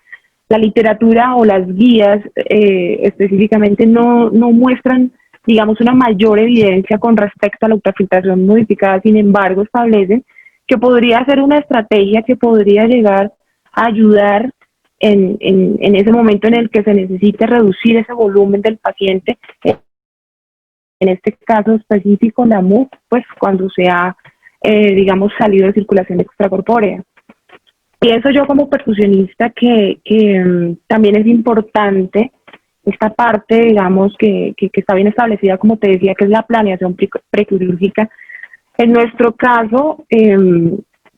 La literatura o las guías específicamente no muestran, digamos, una mayor evidencia con respecto a la ultrafiltración modificada. Sin embargo, establecen que podría ser una estrategia que podría llegar a ayudar en ese momento en el que se necesite reducir ese volumen del paciente. En este caso específico, la MUC, pues cuando se ha, digamos, salido de circulación extracorpórea. Pienso yo como perfusionista que también es importante esta parte, digamos, que está bien establecida, como te decía, que es la planeación prequirúrgica. En nuestro caso,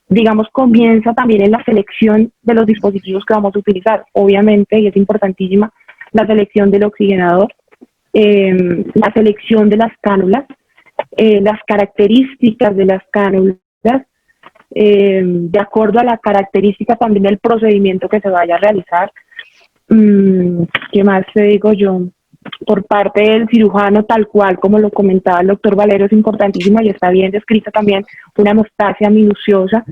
digamos, comienza también en la selección de los dispositivos que vamos a utilizar. Obviamente, y es importantísima, la selección del oxigenador, la selección de las cánulas, las características de las cánulas, de acuerdo a la característica también del procedimiento que se vaya a realizar. ¿Qué más te digo yo? Por parte del cirujano, tal cual como lo comentaba el doctor Valero, es importantísima y está bien descrita también una hemostasia minuciosa.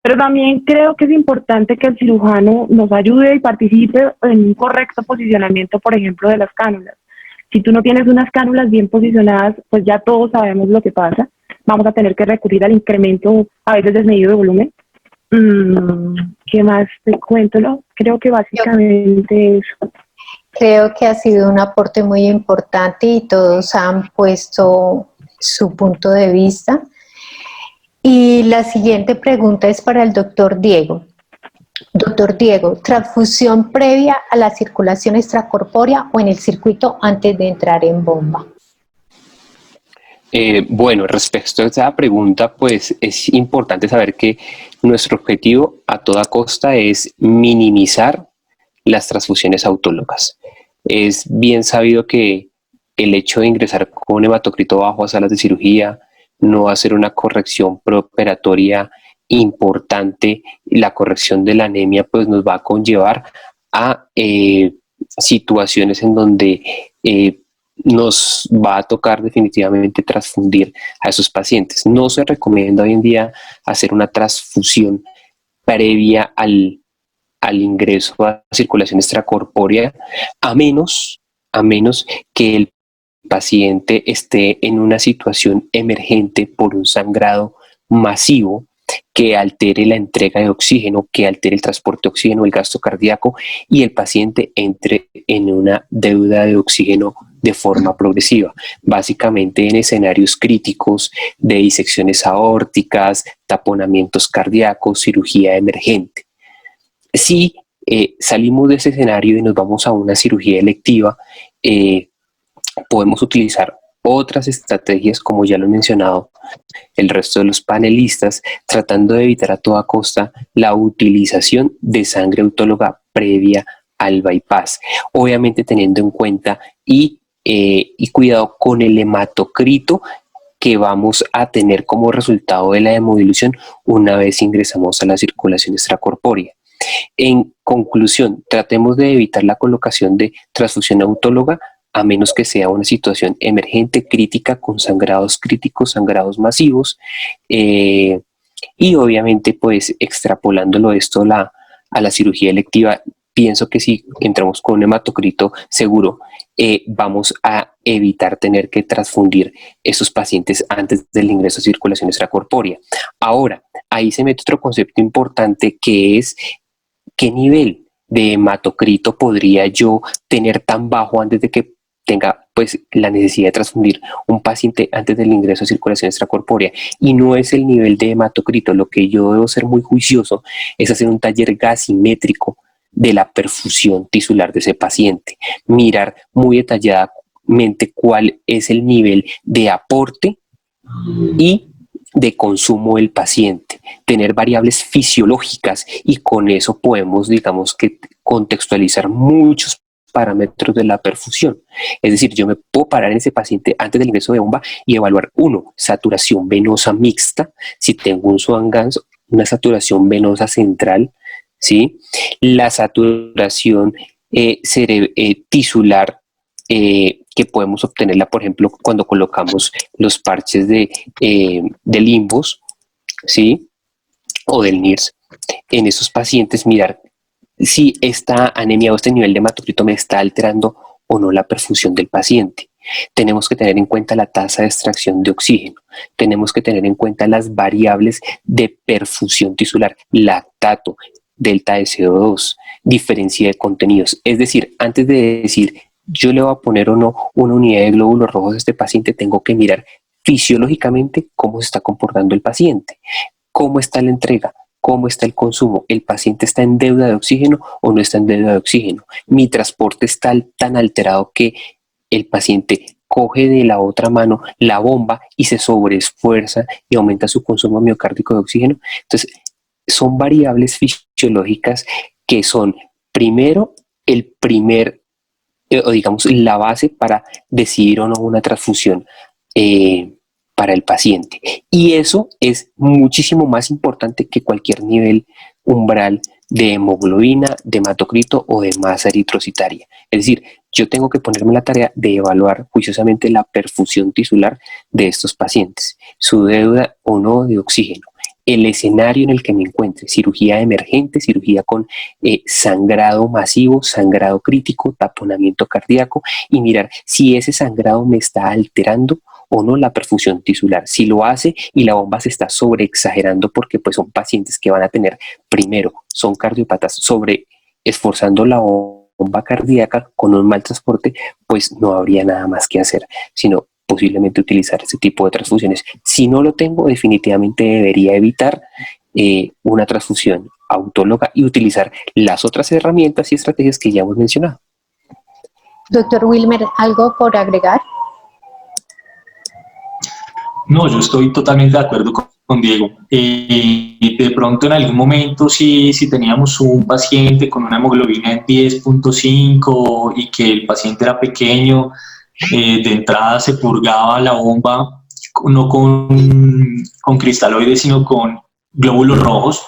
Pero también creo que es importante que el cirujano nos ayude y participe en un correcto posicionamiento, por ejemplo, de las cánulas. Si tú no tienes unas cánulas bien posicionadas, pues ya todos sabemos lo que pasa. Vamos a tener que recurrir al incremento, a veces desmedido de volumen. ¿Qué más te cuento? Creo que básicamente eso. Creo que ha sido un aporte muy importante y todos han puesto su punto de vista. Y la siguiente pregunta es para el doctor Diego. Doctor Diego, ¿transfusión previa a la circulación extracorpórea o en el circuito antes de entrar en bomba? Bueno, respecto a esa pregunta, pues es importante saber que nuestro objetivo a toda costa es minimizar las transfusiones autólogas. Es bien sabido que el hecho de ingresar con hematocrito bajo a salas de cirugía, no hacer una corrección preoperatoria importante, la corrección de la anemia, pues nos va a conllevar a situaciones en donde nos va a tocar definitivamente transfundir a esos pacientes. No se recomienda hoy en día hacer una transfusión previa al ingreso a circulación extracorpórea, a menos que el paciente esté en una situación emergente por un sangrado masivo que altere la entrega de oxígeno, que altere el transporte de oxígeno, el gasto cardíaco, y el paciente entre en una deuda de oxígeno de forma progresiva, básicamente en escenarios críticos de disecciones aórticas, taponamientos cardíacos, cirugía emergente. Si salimos de ese escenario y nos vamos a una cirugía electiva, podemos utilizar otras estrategias, como ya lo he mencionado el resto de los panelistas, tratando de evitar a toda costa la utilización de sangre autóloga previa al bypass, obviamente teniendo en cuenta y cuidado con el hematocrito que vamos a tener como resultado de la hemodilución una vez ingresamos a la circulación extracorpórea. En conclusión, tratemos de evitar la colocación de transfusión autóloga a menos que sea una situación emergente, crítica, con sangrados críticos, sangrados masivos, y obviamente pues extrapolándolo esto a la cirugía electiva, pienso que si entramos con un hematocrito seguro, vamos a evitar tener que transfundir esos pacientes antes del ingreso a circulación extracorpórea. Ahora, ahí se mete otro concepto importante que es qué nivel de hematocrito podría yo tener tan bajo antes de que tenga pues la necesidad de transfundir un paciente antes del ingreso a circulación extracorpórea, y no es el nivel de hematocrito. Lo que yo debo ser muy juicioso es hacer un taller gasimétrico de la perfusión tisular de ese paciente, mirar muy detalladamente cuál es el nivel de aporte y de consumo del paciente, tener variables fisiológicas, y con eso podemos, digamos que, contextualizar muchos parámetros de la perfusión. Es decir, yo me puedo parar en ese paciente antes del ingreso de bomba y evaluar, uno, saturación venosa mixta, si tengo un Swan-Ganz, una saturación venosa central, ¿sí? La saturación tisular, que podemos obtenerla, por ejemplo, cuando colocamos los parches de limbos, ¿sí? O del NIRS. En esos pacientes, mirar si esta anemia o este nivel de hematocrito me está alterando o no la perfusión del paciente. Tenemos que tener en cuenta la tasa de extracción de oxígeno. Tenemos que tener en cuenta las variables de perfusión tisular, lactato, delta de CO2, diferencia de contenidos. Es decir, antes de decir yo le voy a poner o no una unidad de glóbulos rojos a este paciente, tengo que mirar fisiológicamente cómo se está comportando el paciente, cómo está la entrega, cómo está el consumo, el paciente está en deuda de oxígeno o no está en deuda de oxígeno, mi transporte está tan alterado que el paciente coge de la otra mano la bomba y se sobreesfuerza y aumenta su consumo miocárdico de oxígeno. Entonces, son variables fisiológicas que son, primero, o digamos, la base para decidir o no una transfusión para el paciente. Y eso es muchísimo más importante que cualquier nivel umbral de hemoglobina, de hematocrito o de masa eritrocitaria. Es decir, yo tengo que ponerme la tarea de evaluar juiciosamente la perfusión tisular de estos pacientes, su deuda o no de oxígeno, el escenario en el que me encuentre, cirugía emergente, cirugía con sangrado masivo, sangrado crítico, taponamiento cardíaco, y mirar si ese sangrado me está alterando o no la perfusión tisular. Si lo hace y la bomba se está sobreexagerando, porque pues son pacientes que van a tener, primero, son cardiopatas sobre esforzando la bomba cardíaca con un mal transporte, pues no habría nada más que hacer, sino posiblemente utilizar este tipo de transfusiones. Si no lo tengo, definitivamente debería evitar una transfusión autóloga y utilizar las otras herramientas y estrategias que ya hemos mencionado. Doctor Wilmer, ¿algo por agregar? No, yo estoy totalmente de acuerdo con Diego. De pronto, en algún momento, si teníamos un paciente con una hemoglobina en 10.5 y que el paciente era pequeño, de entrada se purgaba la bomba, no con cristaloides, sino con glóbulos rojos,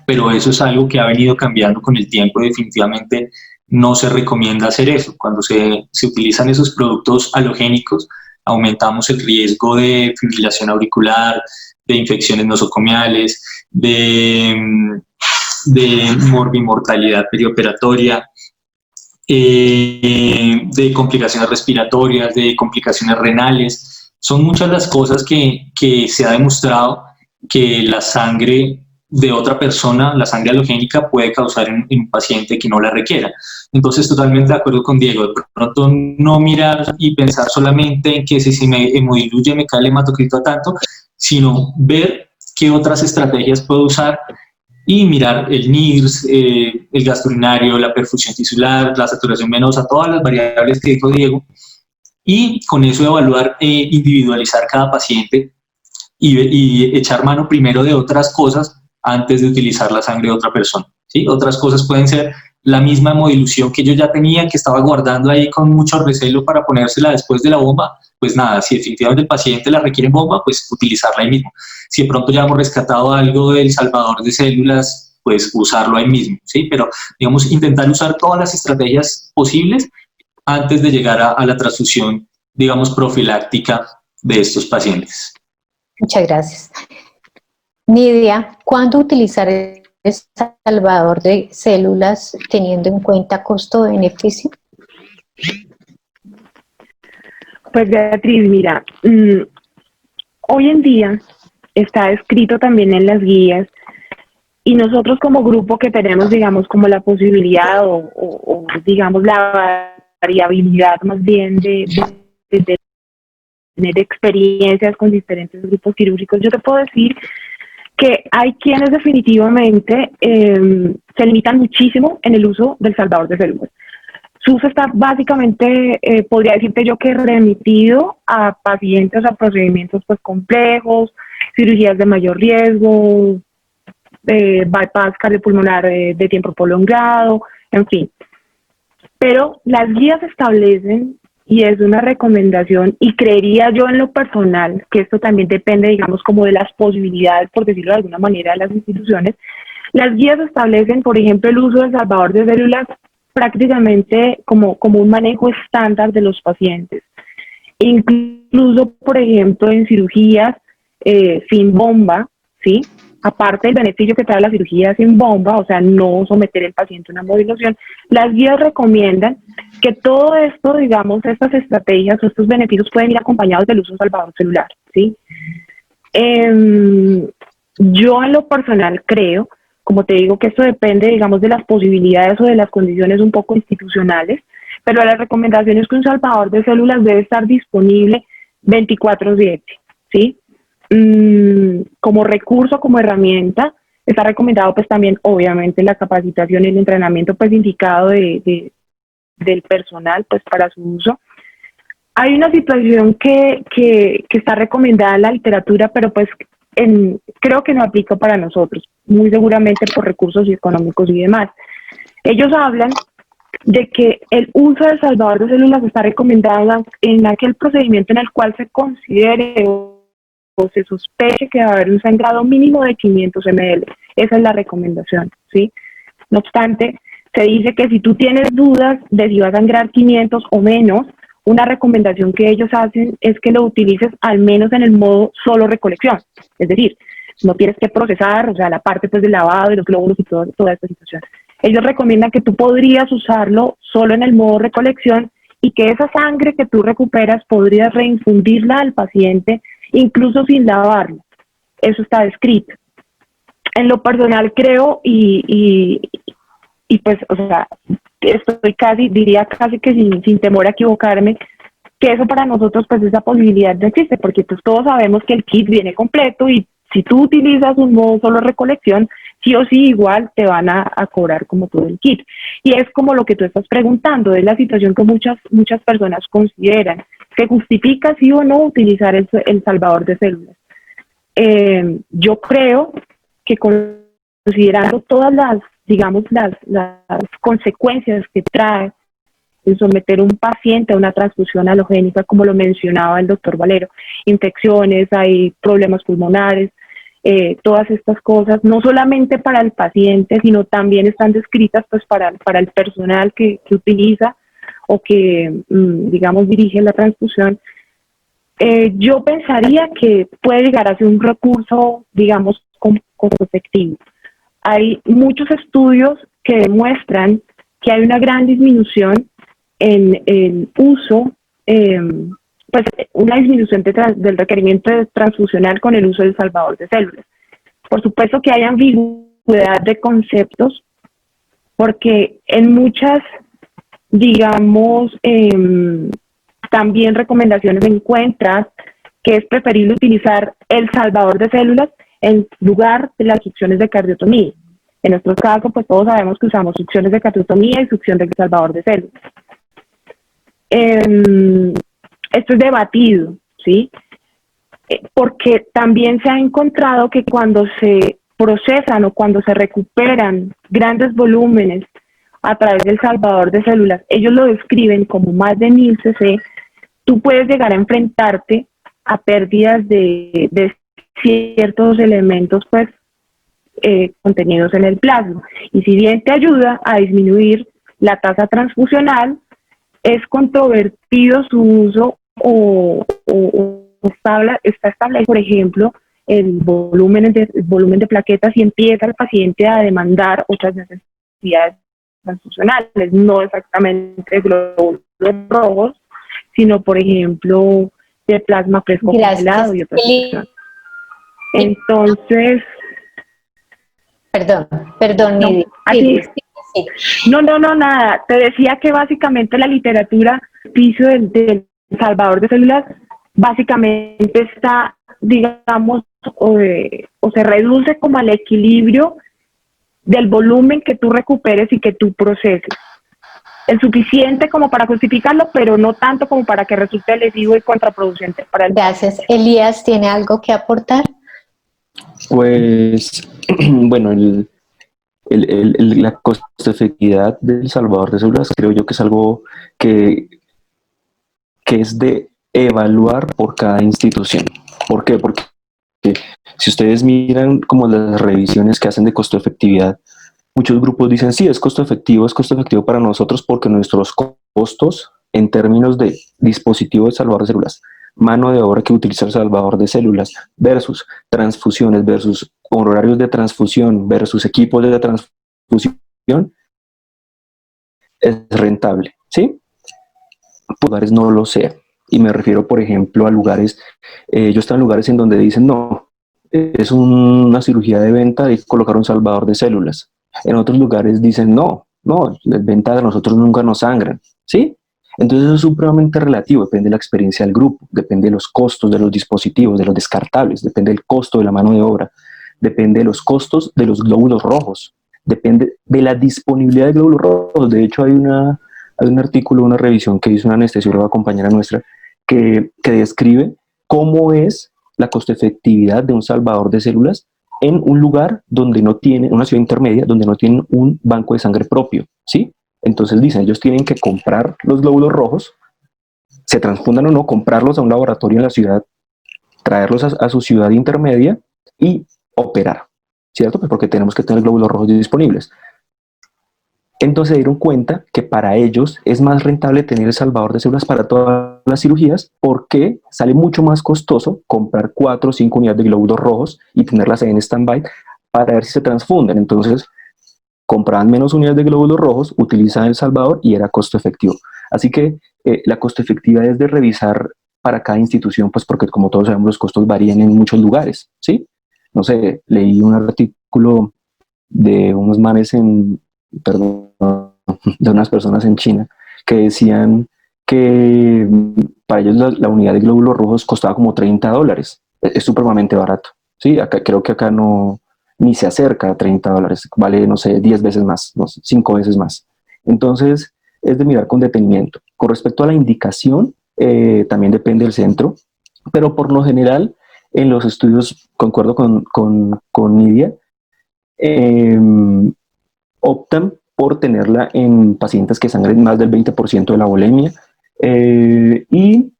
pero eso es algo que ha venido cambiando con el tiempo. Definitivamente no se recomienda hacer eso. Cuando se utilizan esos productos halogénicos, aumentamos el riesgo de fibrilación auricular, de infecciones nosocomiales, de morbimortalidad perioperatoria, de complicaciones respiratorias, de complicaciones renales. Son muchas las cosas que se ha demostrado que la sangre de otra persona, la sangre halogénica, puede causar en un paciente que no la requiera. Entonces, totalmente de acuerdo con Diego. De pronto, no mirar y pensar solamente en que si se me hemodiluye me cae el hematocrito a tanto, sino ver qué otras estrategias puedo usar y mirar el NIRS, el gastrourinario, la perfusión tisular, la saturación venosa, todas las variables que dijo Diego, y con eso evaluar, individualizar cada paciente y echar mano primero de otras cosas antes de utilizar la sangre de otra persona, ¿sí? Otras cosas pueden ser la misma hemodilución que yo ya tenía, que estaba guardando ahí con mucho recelo para ponérsela después de la bomba. Pues nada, si definitivamente el paciente la requiere en bomba, pues utilizarla ahí mismo. Si de pronto ya hemos rescatado algo del salvador de células, pues usarlo ahí mismo, ¿sí? Pero, digamos, intentar usar todas las estrategias posibles antes de llegar a la transfusión, digamos, profiláctica de estos pacientes. Muchas gracias. Nidia, ¿cuándo utilizar el salvador de células teniendo en cuenta costo-beneficio? Pues Beatriz, mira, hoy en día está escrito también en las guías, y nosotros como grupo que tenemos, digamos, como la posibilidad o digamos, la variabilidad más bien de tener experiencias con diferentes grupos quirúrgicos, yo te puedo decir que hay quienes definitivamente se limitan muchísimo en el uso del salvador de células. Su uso está básicamente, podría decirte yo, que remitido a pacientes, a procedimientos pues complejos, cirugías de mayor riesgo, bypass cardiopulmonar de tiempo prolongado, en fin. Pero las guías establecen, y es una recomendación, y creería yo en lo personal, que esto también depende, digamos, como de las posibilidades, por decirlo de alguna manera, de las instituciones. Las guías establecen, por ejemplo, el uso del salvador de células prácticamente como un manejo estándar de los pacientes. Incluso, por ejemplo, en cirugías sin bomba, ¿sí? Aparte del beneficio que trae la cirugía sin bomba, o sea, no someter al paciente a una modulación, las guías recomiendan que todo esto, digamos, estas estrategias o estos beneficios pueden ir acompañados del uso de salvador celular, ¿sí? Yo en lo personal creo, como te digo, que esto depende, digamos, de las posibilidades o de las condiciones un poco institucionales, pero la recomendación es que un salvador de células debe estar disponible 24/7, ¿sí? Como recurso, como herramienta, está recomendado pues también, obviamente, la capacitación y el entrenamiento pues indicado del personal pues para su uso. Hay una situación que está recomendada en la literatura, pero pues creo que no aplica para nosotros, muy seguramente por recursos económicos y demás. Ellos hablan de que el uso del salvador de células está recomendado en aquel procedimiento en el cual se considere o se sospeche que va a haber un sangrado mínimo de 500 ml. Esa es la recomendación, ¿sí? No obstante, se dice que si tú tienes dudas de si va a sangrar 500 o menos, una recomendación que ellos hacen es que lo utilices al menos en el modo solo recolección. Es decir, no tienes que procesar, o sea, la parte pues del lavado de los glóbulos y toda esta situación. Ellos recomiendan que tú podrías usarlo solo en el modo recolección y que esa sangre que tú recuperas podrías reinfundirla al paciente incluso sin lavarlo. Eso está descrito. En lo personal creo y pues, o sea, estoy diría casi que sin temor a equivocarme, que eso para nosotros pues esa posibilidad no existe, porque pues todos sabemos que el kit viene completo y si tú utilizas un modo solo recolección, sí o sí igual te van a cobrar como todo el kit. Y es como lo que tú estás preguntando, es la situación que muchas personas consideran. ¿Se justifica sí o no utilizar el salvador de células? Yo creo que considerando todas las, digamos, las consecuencias que trae el someter a un paciente a una transfusión halogénica, como lo mencionaba el doctor Valero, infecciones, hay problemas pulmonares, todas estas cosas, no solamente para el paciente, sino también están descritas pues para el personal que utiliza o que, digamos, dirige la transfusión. Yo pensaría que puede llegar a ser un recurso, digamos, costo efectivo. Hay muchos estudios que demuestran que hay una gran disminución en el uso, pues una disminución del requerimiento transfusional con el uso del salvador de células. Por supuesto que hay ambigüedad de conceptos, porque en muchas, digamos, también recomendaciones encuentras que es preferible utilizar el salvador de células en lugar de las succiones de cardiotomía. En nuestro caso, pues todos sabemos que usamos succiones de cardiotomía y succión de salvador de células. Esto es debatido, ¿sí? Porque también se ha encontrado que cuando se procesan o cuando se recuperan grandes volúmenes a través del salvador de células, ellos lo describen como más de 1000 cc, tú puedes llegar a enfrentarte a pérdidas de ciertos elementos pues contenidos en el plasma. Y si bien te ayuda a disminuir la tasa transfusional, es controvertido su uso o está establecido, por ejemplo, el volumen de plaquetas y empieza el paciente a demandar otras necesidades transfusionales, no exactamente glóbulos rojos, sino, por ejemplo, de plasma fresco congelado y otras cosas. Entonces, perdón, no, Nidia. así, Sí. no, nada. Te decía que básicamente la literatura piso del salvador de células básicamente está, digamos, o se reduce como al equilibrio del volumen que tú recuperes y que tú proceses. Es suficiente como para justificarlo, pero no tanto como para que resulte lesivo y contraproducente para el Gracias. Elías, ¿tiene algo que aportar? Pues, bueno, la costo efectividad del salvador de células creo yo que es algo que es de evaluar por cada institución. ¿Por qué? Porque si ustedes miran como las revisiones que hacen de costo efectividad, muchos grupos dicen, sí, es costo efectivo para nosotros porque nuestros costos en términos de dispositivo de salvador de células, mano de obra que utiliza el salvador de células, versus transfusiones, versus horarios de transfusión, versus equipos de transfusión, es rentable, ¿sí? Lugares no lo sea. Y me refiero, por ejemplo, a lugares, yo estoy en lugares en donde dicen, no, es una cirugía de venta y colocar un salvador de células. En otros lugares dicen, no, las ventas de nosotros nunca nos sangran, ¿sí? Entonces eso es supremamente relativo, depende de la experiencia del grupo, depende de los costos de los dispositivos, de los descartables, depende del costo de la mano de obra, depende de los costos de los glóbulos rojos, depende de la disponibilidad de glóbulos rojos. De hecho, hay un artículo, una revisión que hizo una anestesióloga compañera nuestra que describe cómo es la costo efectividad de un salvador de células en un lugar donde no tiene, una ciudad intermedia, donde no tienen un banco de sangre propio, ¿sí? Entonces dicen, ellos tienen que comprar los glóbulos rojos, se transfundan o no, comprarlos a un laboratorio en la ciudad, traerlos a su ciudad intermedia y operar, ¿cierto? Pues porque tenemos que tener glóbulos rojos disponibles. Entonces se dieron cuenta que para ellos es más rentable tener el salvador de células para todas las cirugías porque sale mucho más costoso comprar 4 o 5 unidades de glóbulos rojos y tenerlas ahí en stand-by para ver si se transfunden. Entonces compraban menos unidades de glóbulos rojos, utilizaban el salvador y era costo efectivo. Así que la costo efectividad es de revisar para cada institución, pues porque como todos sabemos los costos varían en muchos lugares, ¿sí? No sé, leí un artículo de unos manes de unas personas en China que decían que para ellos la unidad de glóbulos rojos costaba como $30. Es supremamente barato. Sí, acá, creo que acá no ni se acerca a $30, vale, no sé, 10 veces más, no sé, 5 veces más. Entonces, es de mirar con detenimiento. Con respecto a la indicación, también depende del centro, pero por lo general, en los estudios, concuerdo con Nidia, eh, optan por tenerla en pacientes que sangren más del 20% de la volemia y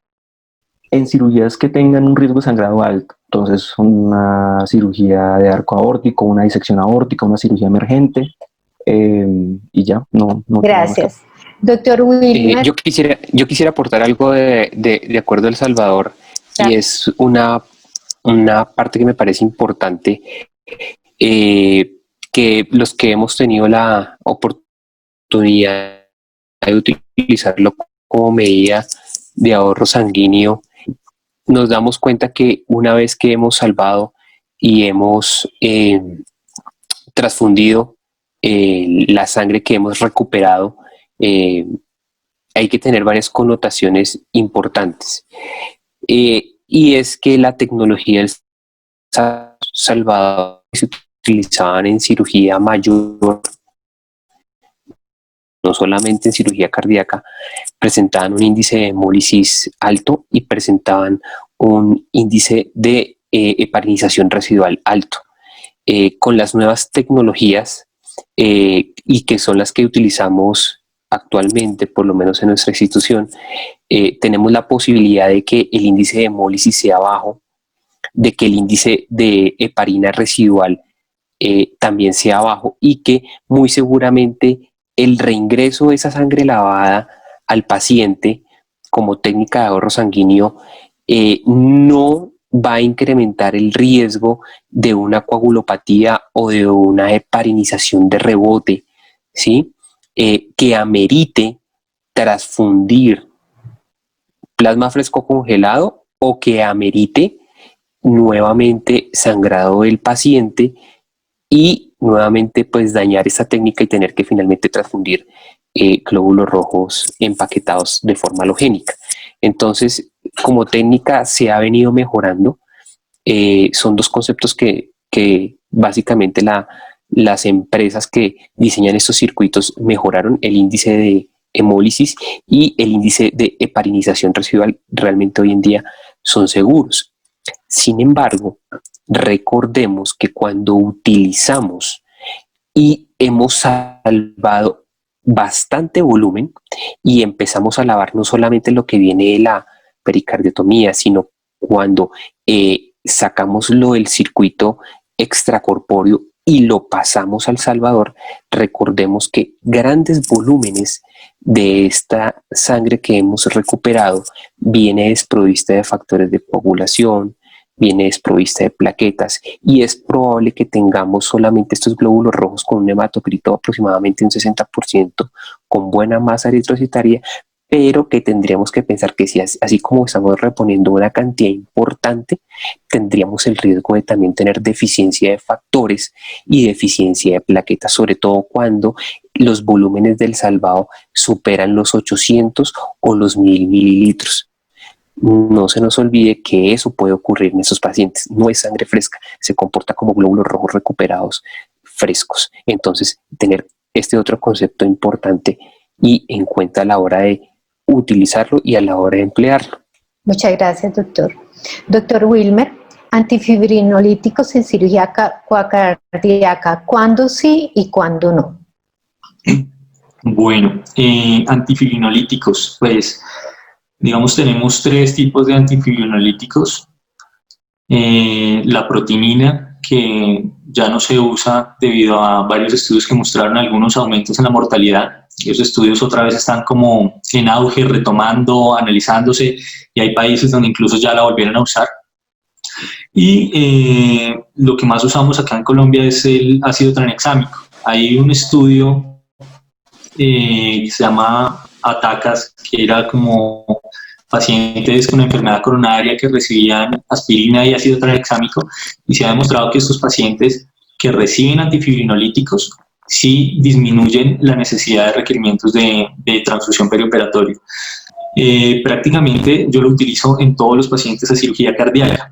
en cirugías que tengan un riesgo de sangrado alto. Entonces, una cirugía de arco aórtico, una disección aórtica, una cirugía emergente y ya, no. Gracias. Doctor Wilmer. Yo quisiera aportar algo de acuerdo a El Salvador, y es una parte que me parece importante, que los que hemos tenido la oportunidad de utilizarlo como medida de ahorro sanguíneo, nos damos cuenta que una vez que hemos salvado y hemos transfundido la sangre que hemos recuperado, hay que tener varias connotaciones importantes. Y es que la tecnología del salvador se utilizaban en cirugía mayor, no solamente en cirugía cardíaca, presentaban un índice de hemólisis alto y presentaban un índice de heparinización residual alto. Con las nuevas tecnologías, y que son las que utilizamos actualmente, por lo menos en nuestra institución, tenemos la posibilidad de que el índice de hemólisis sea bajo, de que el índice de heparina residual también sea bajo, y que muy seguramente el reingreso de esa sangre lavada al paciente como técnica de ahorro sanguíneo no va a incrementar el riesgo de una coagulopatía o de una heparinización de rebote, ¿sí? Que amerite transfundir plasma fresco congelado o que amerite nuevamente sangrado del paciente y nuevamente pues dañar esta técnica y tener que finalmente transfundir glóbulos rojos empaquetados de forma halogénica. Entonces, como técnica se ha venido mejorando. Son dos conceptos que básicamente las empresas que diseñan estos circuitos mejoraron: el índice de hemólisis y el índice de heparinización residual. Realmente hoy en día son seguros. Sin embargo, recordemos que cuando utilizamos y hemos salvado bastante volumen y empezamos a lavar no solamente lo que viene de la pericardiotomía, sino cuando sacamos lo del circuito extracorpóreo y lo pasamos al salvador, recordemos que grandes volúmenes de esta sangre que hemos recuperado viene desprovista de factores de coagulación, viene desprovista de plaquetas, y es probable que tengamos solamente estos glóbulos rojos con un hematocrito aproximadamente un 60%, con buena masa eritrocitaria, pero que tendríamos que pensar que si así como estamos reponiendo una cantidad importante, tendríamos el riesgo de también tener deficiencia de factores y deficiencia de plaquetas, sobre todo cuando los volúmenes del salvado superan los 800 o los 1000 mililitros. No se nos olvide que eso puede ocurrir en esos pacientes. No es sangre fresca, se comporta como glóbulos rojos recuperados frescos. Entonces, tener este otro concepto importante y en cuenta a la hora de utilizarlo y a la hora de emplearlo. Muchas gracias, doctor. Doctor Wilmer, antifibrinolíticos en cirugía coacardíaca, ¿cuándo sí y cuándo no? Bueno, antifibrinolíticos, pues digamos tenemos tres tipos de antifibrinolíticos. La protinina, que ya no se usa debido a varios estudios que mostraron algunos aumentos en la mortalidad. Esos estudios otra vez están como en auge, retomando, analizándose, y hay países donde incluso ya la volvieron a usar. Y lo que más usamos acá en Colombia es el ácido tranexámico. Hay un estudio que se llama ATACAS, que era como pacientes con enfermedad coronaria que recibían aspirina y ácido tranexámico, y se ha demostrado que estos pacientes que reciben antifibrinolíticos sí disminuyen la necesidad de requerimientos de transfusión perioperatoria. Prácticamente yo lo utilizo en todos los pacientes de cirugía cardíaca.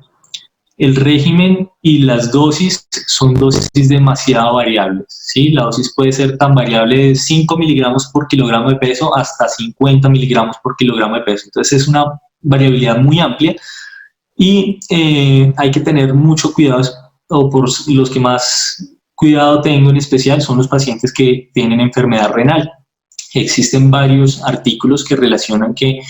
El régimen y las dosis son dosis demasiado variables, ¿sí? La dosis puede ser tan variable de 5 miligramos por kilogramo de peso hasta 50 miligramos por kilogramo de peso. Entonces es una variabilidad muy amplia y hay que tener mucho cuidado, o por los que más cuidado tengo en especial son los pacientes que tienen enfermedad renal. Existen varios artículos que relacionan que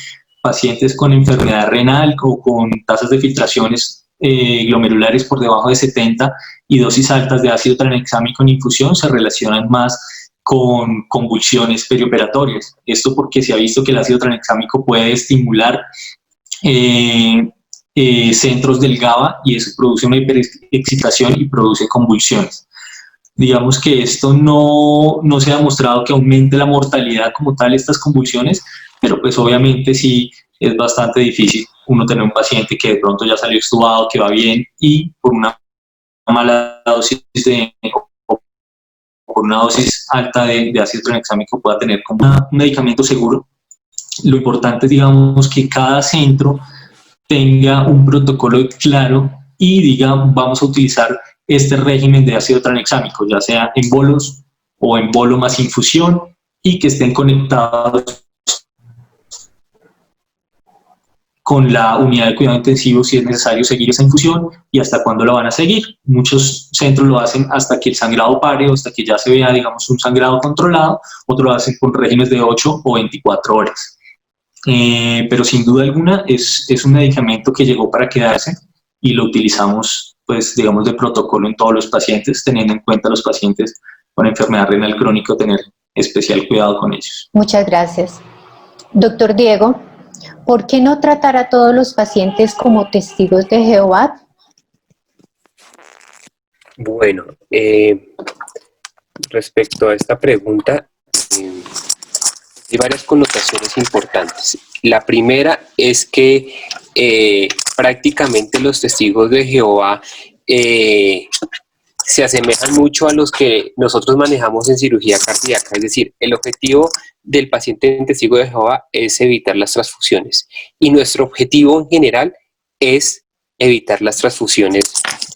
pacientes con enfermedad renal o con tasas de filtraciones glomerulares por debajo de 70 y dosis altas de ácido tranexámico en infusión se relacionan más con convulsiones perioperatorias. Esto porque se ha visto que el ácido tranexámico puede estimular centros del GABA, y eso produce una hiperexcitación y produce convulsiones. Digamos que esto no se ha demostrado que aumente la mortalidad como tal estas convulsiones, pero pues obviamente sí es bastante difícil uno tener un paciente que de pronto ya salió extubado, que va bien, y por una mala dosis o por una dosis alta de ácido tranexámico pueda tener como un medicamento seguro. Lo importante es, digamos, que cada centro tenga un protocolo claro y diga, vamos a utilizar este régimen de ácido tranexámico, ya sea en bolos o en bolo más infusión, y que estén conectados con la unidad de cuidado intensivo si es necesario seguir esa infusión y hasta cuándo la van a seguir. Muchos centros lo hacen hasta que el sangrado pare o hasta que ya se vea, digamos, un sangrado controlado, otros lo hacen con regímenes de 8 o 24 horas. Pero sin duda alguna es un medicamento que llegó para quedarse y lo utilizamos, pues, digamos, de protocolo en todos los pacientes, teniendo en cuenta a los pacientes con enfermedad renal crónica, tener especial cuidado con ellos. Muchas gracias. Doctor Diego, ¿por qué no tratar a todos los pacientes como testigos de Jehová? Bueno, respecto a esta pregunta, hay varias connotaciones importantes. La primera es que prácticamente los testigos de Jehová se asemejan mucho a los que nosotros manejamos en cirugía cardíaca, es decir, el objetivo del paciente en testigo de Jehová es evitar las transfusiones y nuestro objetivo en general es evitar las transfusiones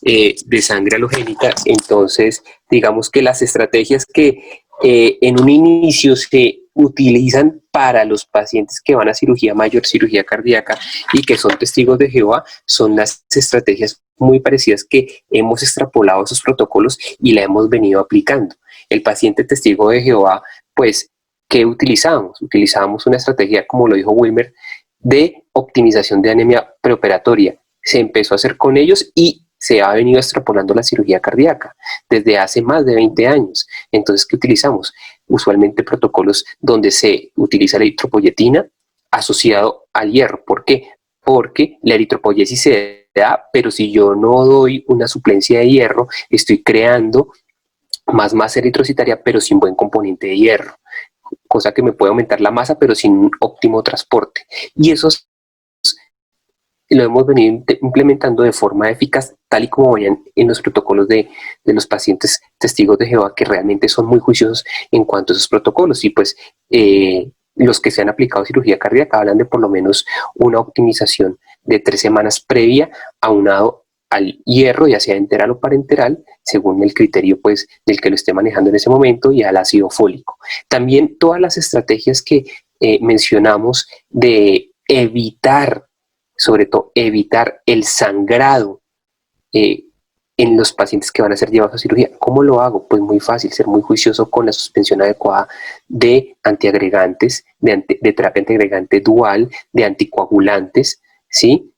de sangre halogénica. Entonces, digamos que las estrategias que en un inicio se utilizan para los pacientes que van a cirugía mayor, cirugía cardíaca y que son testigos de Jehová, son las estrategias muy parecidas que hemos extrapolado esos protocolos y la hemos venido aplicando. El paciente testigo de Jehová, pues, ¿qué utilizamos? Utilizamos una estrategia, como lo dijo Wilmer, de optimización de anemia preoperatoria. Se empezó a hacer con ellos y se ha venido extrapolando la cirugía cardíaca desde hace más de 20 años. Entonces, ¿qué utilizamos? Usualmente protocolos donde se utiliza la eritropoyetina asociado al hierro. ¿Por qué? Porque la eritropoyesis se da, pero si yo no doy una suplencia de hierro, estoy creando más masa eritrocitaria, pero sin buen componente de hierro, cosa que me puede aumentar la masa, pero sin un óptimo transporte. Y eso lo hemos venido implementando de forma eficaz, tal y como vayan en los protocolos de los pacientes testigos de Jehová, que realmente son muy juiciosos en cuanto a esos protocolos. Y pues los que se han aplicado cirugía cardíaca hablan de por lo menos una optimización de 3 semanas previa aunado al hierro, ya sea enteral o parenteral, según el criterio pues del que lo esté manejando en ese momento, y al ácido fólico. También todas las estrategias que mencionamos de evitar, sobre todo evitar el sangrado en los pacientes que van a ser llevados a cirugía. ¿Cómo lo hago? Pues muy fácil, ser muy juicioso con la suspensión adecuada de antiagregantes, de terapia antiagregante dual, de anticoagulantes, ¿sí?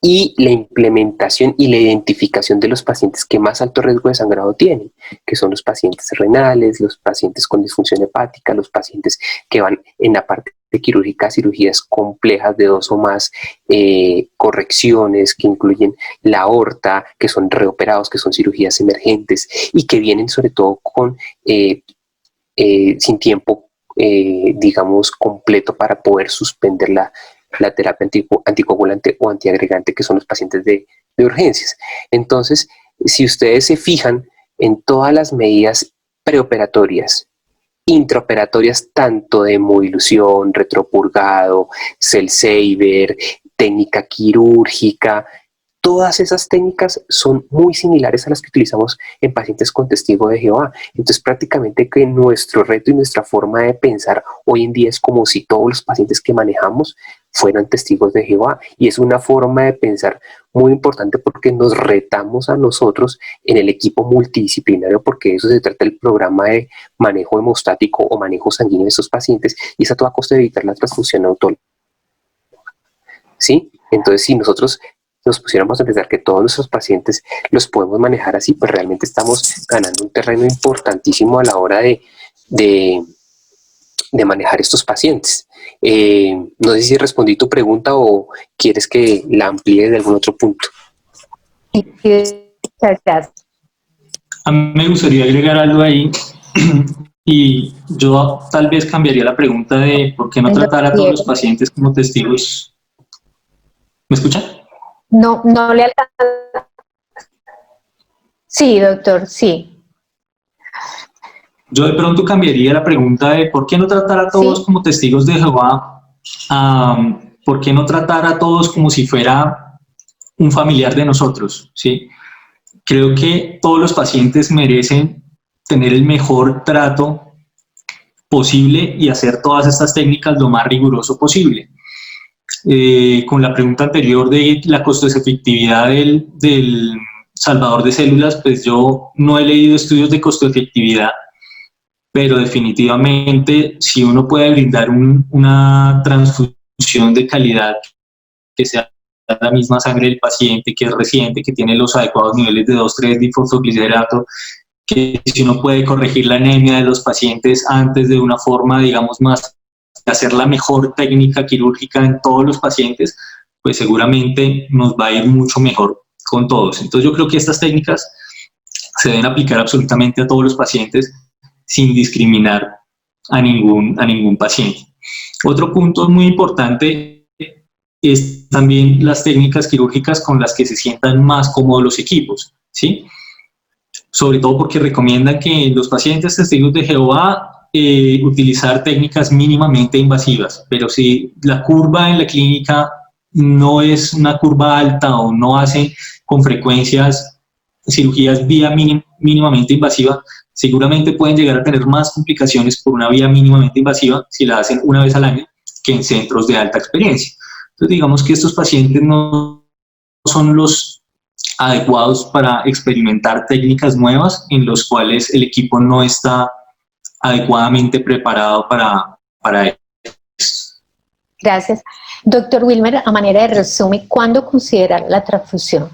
Y la implementación y la identificación de los pacientes que más alto riesgo de sangrado tienen, que son los pacientes renales, los pacientes con disfunción hepática, los pacientes que van en la parte quirúrgica, cirugías complejas de 2 o más correcciones, que incluyen la aorta, que son reoperados, que son cirugías emergentes y que vienen sobre todo con sin tiempo, digamos, completo para poder suspender la terapia anticoagulante o antiagregante, que son los pacientes de urgencias. Entonces, si ustedes se fijan en todas las medidas preoperatorias, intraoperatorias, tanto de hemoilusión, retropurgado, cell saver, técnica quirúrgica, todas esas técnicas son muy similares a las que utilizamos en pacientes con testigo de Jehová. Entonces, prácticamente que nuestro reto y nuestra forma de pensar hoy en día es como si todos los pacientes que manejamos fueran testigos de Jehová, y es una forma de pensar muy importante porque nos retamos a nosotros en el equipo multidisciplinario, porque de eso se trata el programa de manejo hemostático o manejo sanguíneo de estos pacientes, y es a toda costa de evitar la transfusión autóloga, ¿sí? Entonces, si nosotros nos pusiéramos a pensar que todos nuestros pacientes los podemos manejar así, pues realmente estamos ganando un terreno importantísimo a la hora de manejar estos pacientes. No sé si respondí tu pregunta o quieres que la amplíe de algún otro punto. Gracias. A mí me gustaría agregar algo ahí y yo tal vez cambiaría la pregunta de por qué no tratar a todos los pacientes como testigos. ¿Me escuchan? No le alcanza. Sí, doctor, sí. Yo de pronto cambiaría la pregunta de por qué no tratar a todos como testigos de Jehová, por qué no tratar a todos como si fuera un familiar de nosotros, ¿sí? Creo que todos los pacientes merecen tener el mejor trato posible y hacer todas estas técnicas lo más riguroso posible. Con la pregunta anterior de la costo-efectividad del salvador de células, pues yo no he leído estudios de costo-efectividad, pero definitivamente si uno puede brindar una transfusión de calidad que sea la misma sangre del paciente, que es reciente, que tiene los adecuados niveles de 2,3-difosfoglicerato, que si uno puede corregir la anemia de los pacientes antes de una forma, digamos, más, hacer la mejor técnica quirúrgica en todos los pacientes, pues seguramente nos va a ir mucho mejor con todos. Entonces yo creo que estas técnicas se deben aplicar absolutamente a todos los pacientes sin discriminar a ningún paciente. Otro punto muy importante es también las técnicas quirúrgicas con las que se sientan más cómodos los equipos, ¿sí? Sobre todo porque recomiendan que en los pacientes testigos de Jehová utilizar técnicas mínimamente invasivas, pero si la curva en la clínica no es una curva alta o no hace con frecuencias cirugías vía mínimamente invasiva, seguramente pueden llegar a tener más complicaciones por una vía mínimamente invasiva si la hacen una vez al año que en centros de alta experiencia. Entonces digamos que estos pacientes no son los adecuados para experimentar técnicas nuevas en los cuales el equipo no está adecuadamente preparado para esto. Gracias. Doctor Wilmer, a manera de resumen, ¿cuándo considerar la transfusión?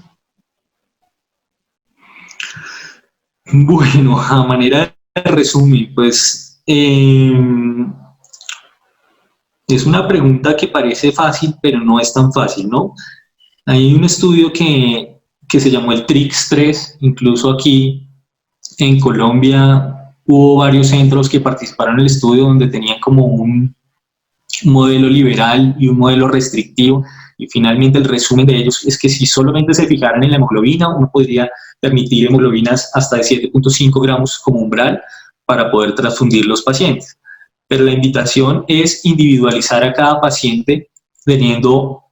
Bueno, a manera de resumen, pues es una pregunta que parece fácil, pero no es tan fácil, ¿no? Hay un estudio que se llamó el TRIX-3, incluso aquí en Colombia hubo varios centros que participaron en el estudio donde tenían como un modelo liberal y un modelo restrictivo, y finalmente el resumen de ellos es que si solamente se fijaran en la hemoglobina, uno podría permitir hemoglobinas hasta de 7.5 gramos como umbral para poder transfundir los pacientes. Pero la invitación es individualizar a cada paciente teniendo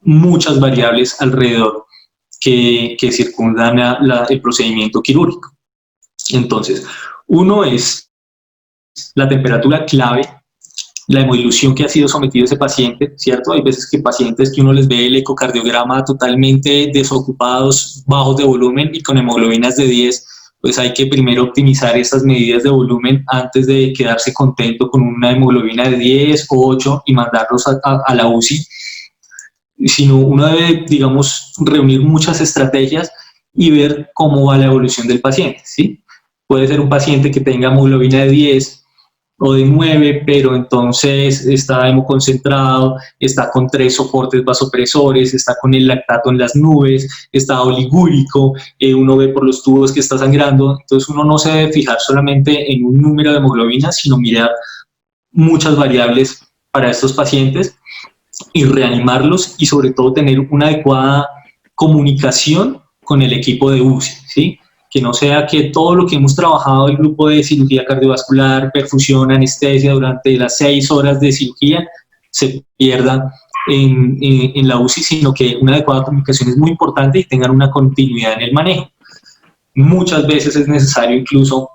muchas variables alrededor que circundan el procedimiento quirúrgico. Entonces, uno es la temperatura clave, la hemodilución que ha sido sometido ese paciente, ¿cierto? Hay veces que pacientes que uno les ve el ecocardiograma totalmente desocupados, bajos de volumen y con hemoglobinas de 10, pues hay que primero optimizar estas medidas de volumen antes de quedarse contento con una hemoglobina de 10 o 8 y mandarlos a la UCI. Sino uno debe, digamos, reunir muchas estrategias y ver cómo va la evolución del paciente, ¿sí? Puede ser un paciente que tenga hemoglobina de 10 o de 9, pero entonces está hemoconcentrado, está con 3 soportes vasopresores, está con el lactato en las nubes, está oligúrico, uno ve por los tubos que está sangrando. Entonces uno no se debe fijar solamente en un número de hemoglobina, sino mirar muchas variables para estos pacientes y reanimarlos, y sobre todo tener una adecuada comunicación con el equipo de UCI, ¿sí? Que no sea que todo lo que hemos trabajado el grupo de cirugía cardiovascular, perfusión, anestesia durante las 6 horas de cirugía se pierda en la UCI, sino que una adecuada comunicación es muy importante y tengan una continuidad en el manejo. Muchas veces es necesario incluso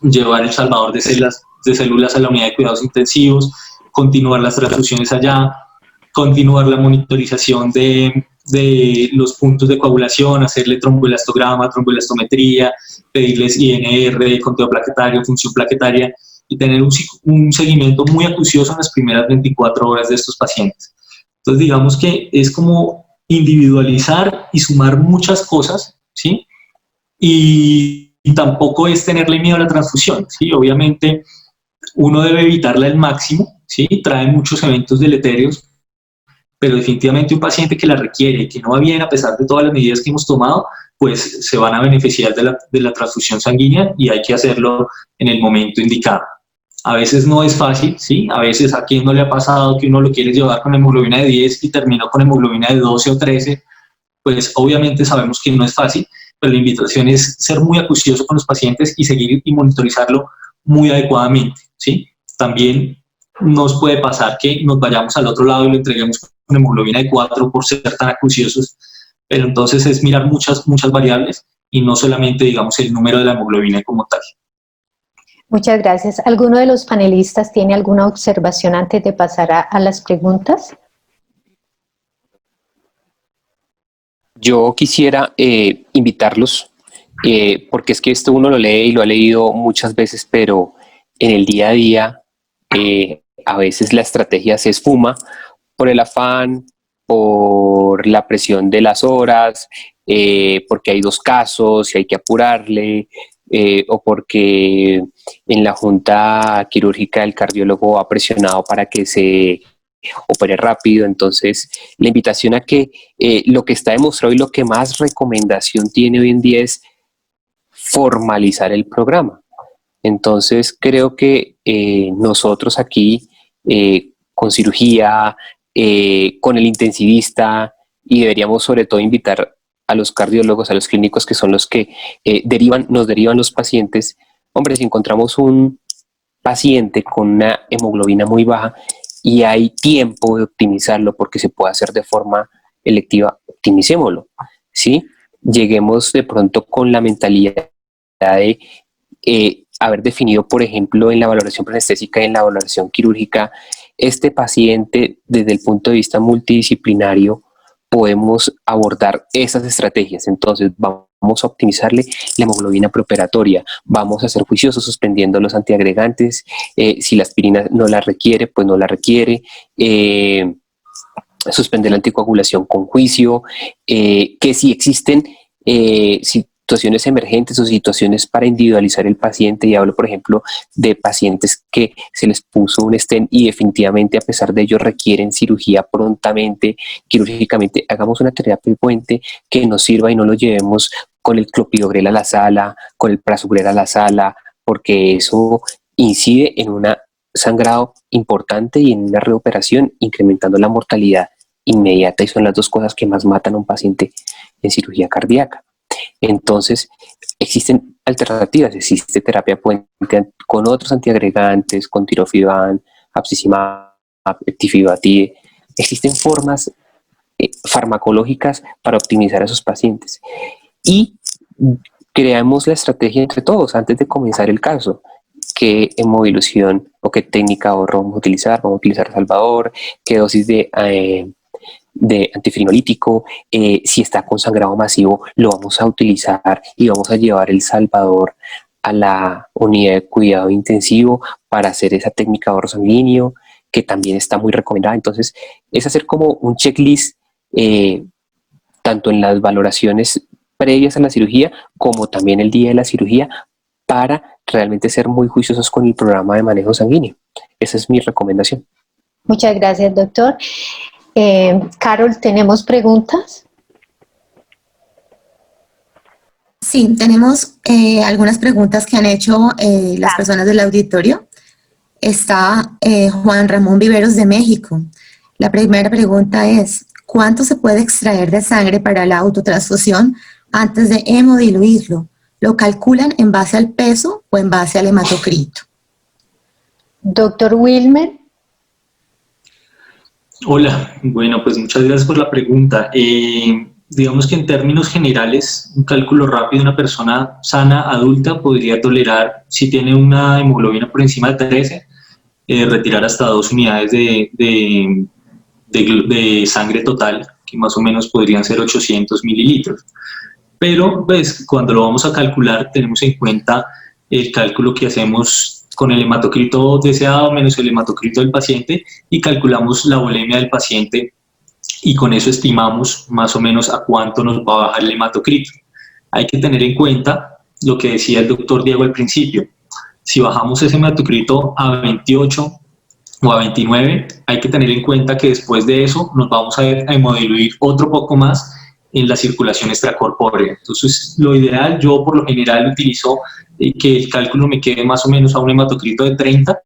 llevar el salvador de células a la unidad de cuidados intensivos, continuar las transfusiones allá, continuar la monitorización de los puntos de coagulación, hacerle tromboelastograma, tromboelastometría, pedirles INR, conteo plaquetario, función plaquetaria, y tener un seguimiento muy acucioso en las primeras 24 horas de estos pacientes. Entonces digamos que es como individualizar y sumar muchas cosas, ¿sí? Y tampoco es tenerle miedo a la transfusión, ¿sí? Obviamente uno debe evitarla al máximo, ¿sí? Trae muchos eventos deleterios, pero definitivamente un paciente que la requiere y que no va bien a pesar de todas las medidas que hemos tomado, pues se van a beneficiar de la transfusión sanguínea, y hay que hacerlo en el momento indicado. A veces no es fácil, ¿sí? A veces a quien no le ha pasado que uno lo quiere llevar con hemoglobina de 10 y terminó con hemoglobina de 12 o 13, pues obviamente sabemos que no es fácil, pero la invitación es ser muy acucioso con los pacientes y seguir y monitorizarlo muy adecuadamente, ¿sí? También nos puede pasar que nos vayamos al otro lado y lo entreguemos con hemoglobina de 4 por ser tan acuciosos, pero entonces es mirar muchas variables y no solamente, digamos, el número de la hemoglobina como tal. Muchas gracias. ¿Alguno de los panelistas tiene alguna observación antes de pasar a las preguntas? Yo quisiera invitarlos, porque es que esto uno lo lee y lo ha leído muchas veces, pero en el día a día a veces la estrategia se esfuma por el afán, por la presión de las horas, porque hay 2 casos y hay que apurarle, o porque en la junta quirúrgica el cardiólogo ha presionado para que se opere rápido. Entonces la invitación a que lo que está demostrado y lo que más recomendación tiene hoy en día es formalizar el programa. Entonces creo que nosotros aquí con cirugía, con el intensivista, y deberíamos sobre todo invitar a los cardiólogos, a los clínicos, que son los que nos derivan los pacientes. Hombre, si encontramos un paciente con una hemoglobina muy baja y hay tiempo de optimizarlo porque se puede hacer de forma electiva, optimicémoslo, ¿sí? Lleguemos de pronto con la mentalidad de haber definido, por ejemplo, en la valoración preanestésica y en la valoración quirúrgica, este paciente desde el punto de vista multidisciplinario podemos abordar esas estrategias. Entonces vamos a optimizarle la hemoglobina preoperatoria, vamos a ser juiciosos suspendiendo los antiagregantes, si la aspirina no la requiere, pues no la requiere, suspender la anticoagulación con juicio, que si existen situaciones emergentes o situaciones para individualizar el paciente, y hablo por ejemplo de pacientes que se les puso un stent y definitivamente a pesar de ello requieren cirugía prontamente, quirúrgicamente, hagamos una terapia puente que nos sirva y no lo llevemos con el clopidogrel a la sala, con el prasugrel a la sala, porque eso incide en un sangrado importante y en una reoperación, incrementando la mortalidad inmediata, y son las dos cosas que más matan a un paciente en cirugía cardíaca. Entonces, existen alternativas, existe terapia puente con otros antiagregantes, con tirofiban, abscisimaab, eptifibatide. Existen formas farmacológicas para optimizar a esos pacientes. Y creamos la estrategia entre todos antes de comenzar el caso. ¿Qué hemodilución o qué técnica ahorro vamos a utilizar? Vamos a utilizar Salvador, qué dosis de antifibrinolítico, si está con sangrado masivo lo vamos a utilizar y vamos a llevar el Salvador a la unidad de cuidado intensivo para hacer esa técnica de ahorro sanguíneo, que también está muy recomendada. Entonces es hacer como un checklist, tanto en las valoraciones previas a la cirugía como también el día de la cirugía, para realmente ser muy juiciosos con el programa de manejo sanguíneo. Esa es mi recomendación. Muchas gracias, doctor. Carol, ¿tenemos preguntas? Sí, tenemos algunas preguntas que han hecho las personas del auditorio. Está Juan Ramón Viveros de México. La primera pregunta es, ¿cuánto se puede extraer de sangre para la autotransfusión antes de hemodiluirlo? ¿Lo calculan en base al peso o en base al hematocrito? Doctor Wilmer. Hola, bueno, pues muchas gracias por la pregunta. Digamos que en términos generales, un cálculo rápido, una persona sana, adulta, podría tolerar, si tiene una hemoglobina por encima de 13, retirar hasta 2 unidades de sangre total, que más o menos podrían ser 800 mililitros. Pero pues cuando lo vamos a calcular tenemos en cuenta el cálculo que hacemos con el hematocrito deseado menos el hematocrito del paciente y calculamos la volemia del paciente y con eso estimamos más o menos a cuánto nos va a bajar el hematocrito. Hay que tener en cuenta lo que decía el doctor Diego al principio. Si bajamos ese hematocrito a 28 o a 29, hay que tener en cuenta que después de eso nos vamos a hemodiluir otro poco más en la circulación extracorpórea. Entonces, lo ideal, yo por lo general utilizo que el cálculo me quede más o menos a un hematocrito de 30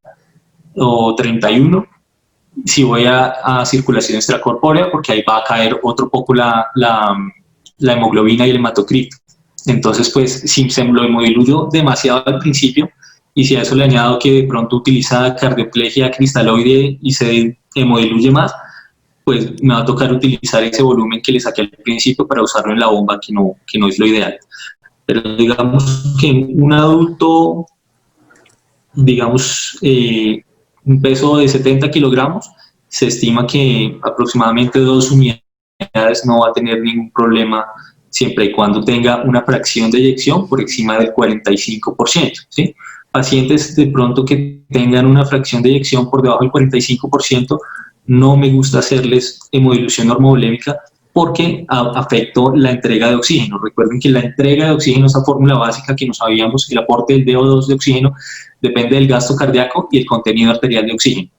o 31, si voy a circulación extracorpórea, porque ahí va a caer otro poco la hemoglobina y el hematocrito. Entonces, pues, si se lo hemodiluyo demasiado al principio, y si a eso le añado que de pronto utiliza cardioplegia cristaloide y se hemodiluye más, pues me va a tocar utilizar ese volumen que le saqué al principio para usarlo en la bomba, que no es lo ideal. Pero digamos que un adulto, digamos, un peso de 70 kilogramos, se estima que aproximadamente 2 unidades no va a tener ningún problema siempre y cuando tenga una fracción de eyección por encima del 45%, ¿sí? Pacientes de pronto que tengan una fracción de eyección por debajo del 45%, no me gusta hacerles hemodilución normovolémica porque afectó la entrega de oxígeno. Recuerden que la entrega de oxígeno, esa fórmula básica que no sabíamos, el aporte del VO2 de oxígeno depende del gasto cardíaco y el contenido arterial de oxígeno.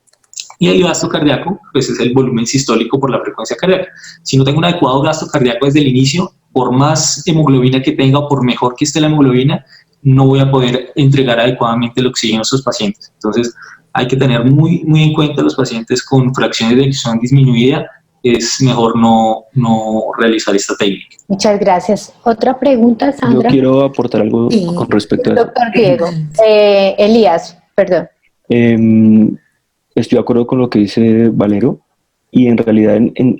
Y el gasto cardíaco, pues es el volumen sistólico por la frecuencia cardíaca. Si no tengo un adecuado gasto cardíaco desde el inicio, por más hemoglobina que tenga o por mejor que esté la hemoglobina, no voy a poder entregar adecuadamente el oxígeno a esos pacientes. Entonces, hay que tener muy, muy en cuenta los pacientes con fracciones de eyección disminuida, es mejor no realizar esta técnica. Muchas gracias. ¿Otra pregunta, Sandra? Yo quiero aportar algo con respecto a eso. Doctor Diego, Elías, perdón. Estoy de acuerdo con lo que dice Valero, y en realidad en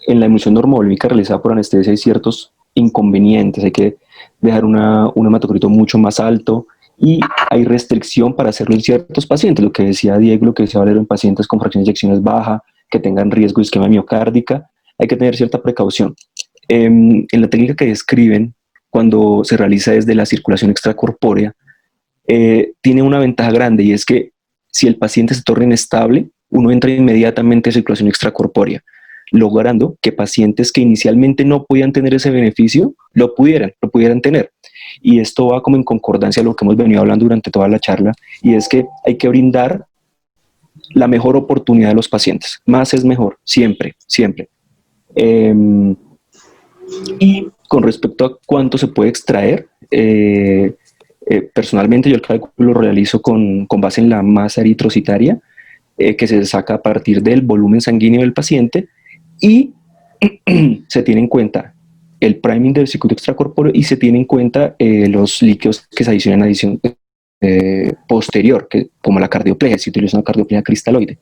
la emulsión normovolúmica realizada por anestesia hay ciertos inconvenientes. Hay que dejar un hematocrito mucho más alto y hay restricción para hacerlo en ciertos pacientes, lo que decía Diego, lo que decía Valero, en pacientes con fracción de eyecciones baja, que tengan riesgo de isquemia miocárdica, hay que tener cierta precaución. En la técnica que describen, cuando se realiza desde la circulación extracorpórea, tiene una ventaja grande, y es que si el paciente se torna inestable, uno entra inmediatamente a circulación extracorpórea, logrando que pacientes que inicialmente no podían tener ese beneficio, lo pudieran tener. Y esto va como en concordancia a lo que hemos venido hablando durante toda la charla, y es que hay que brindar la mejor oportunidad a los pacientes. Más es mejor, siempre, siempre. Y con respecto a cuánto se puede extraer, personalmente yo el cálculo lo realizo con base en la masa eritrocitaria, que se saca a partir del volumen sanguíneo del paciente, y se tiene en cuenta el priming del circuito extracorpóreo y se tiene en cuenta los líquidos que se adicionan posterior, como la cardioplegia, si utiliza una cardioplegia cristaloide.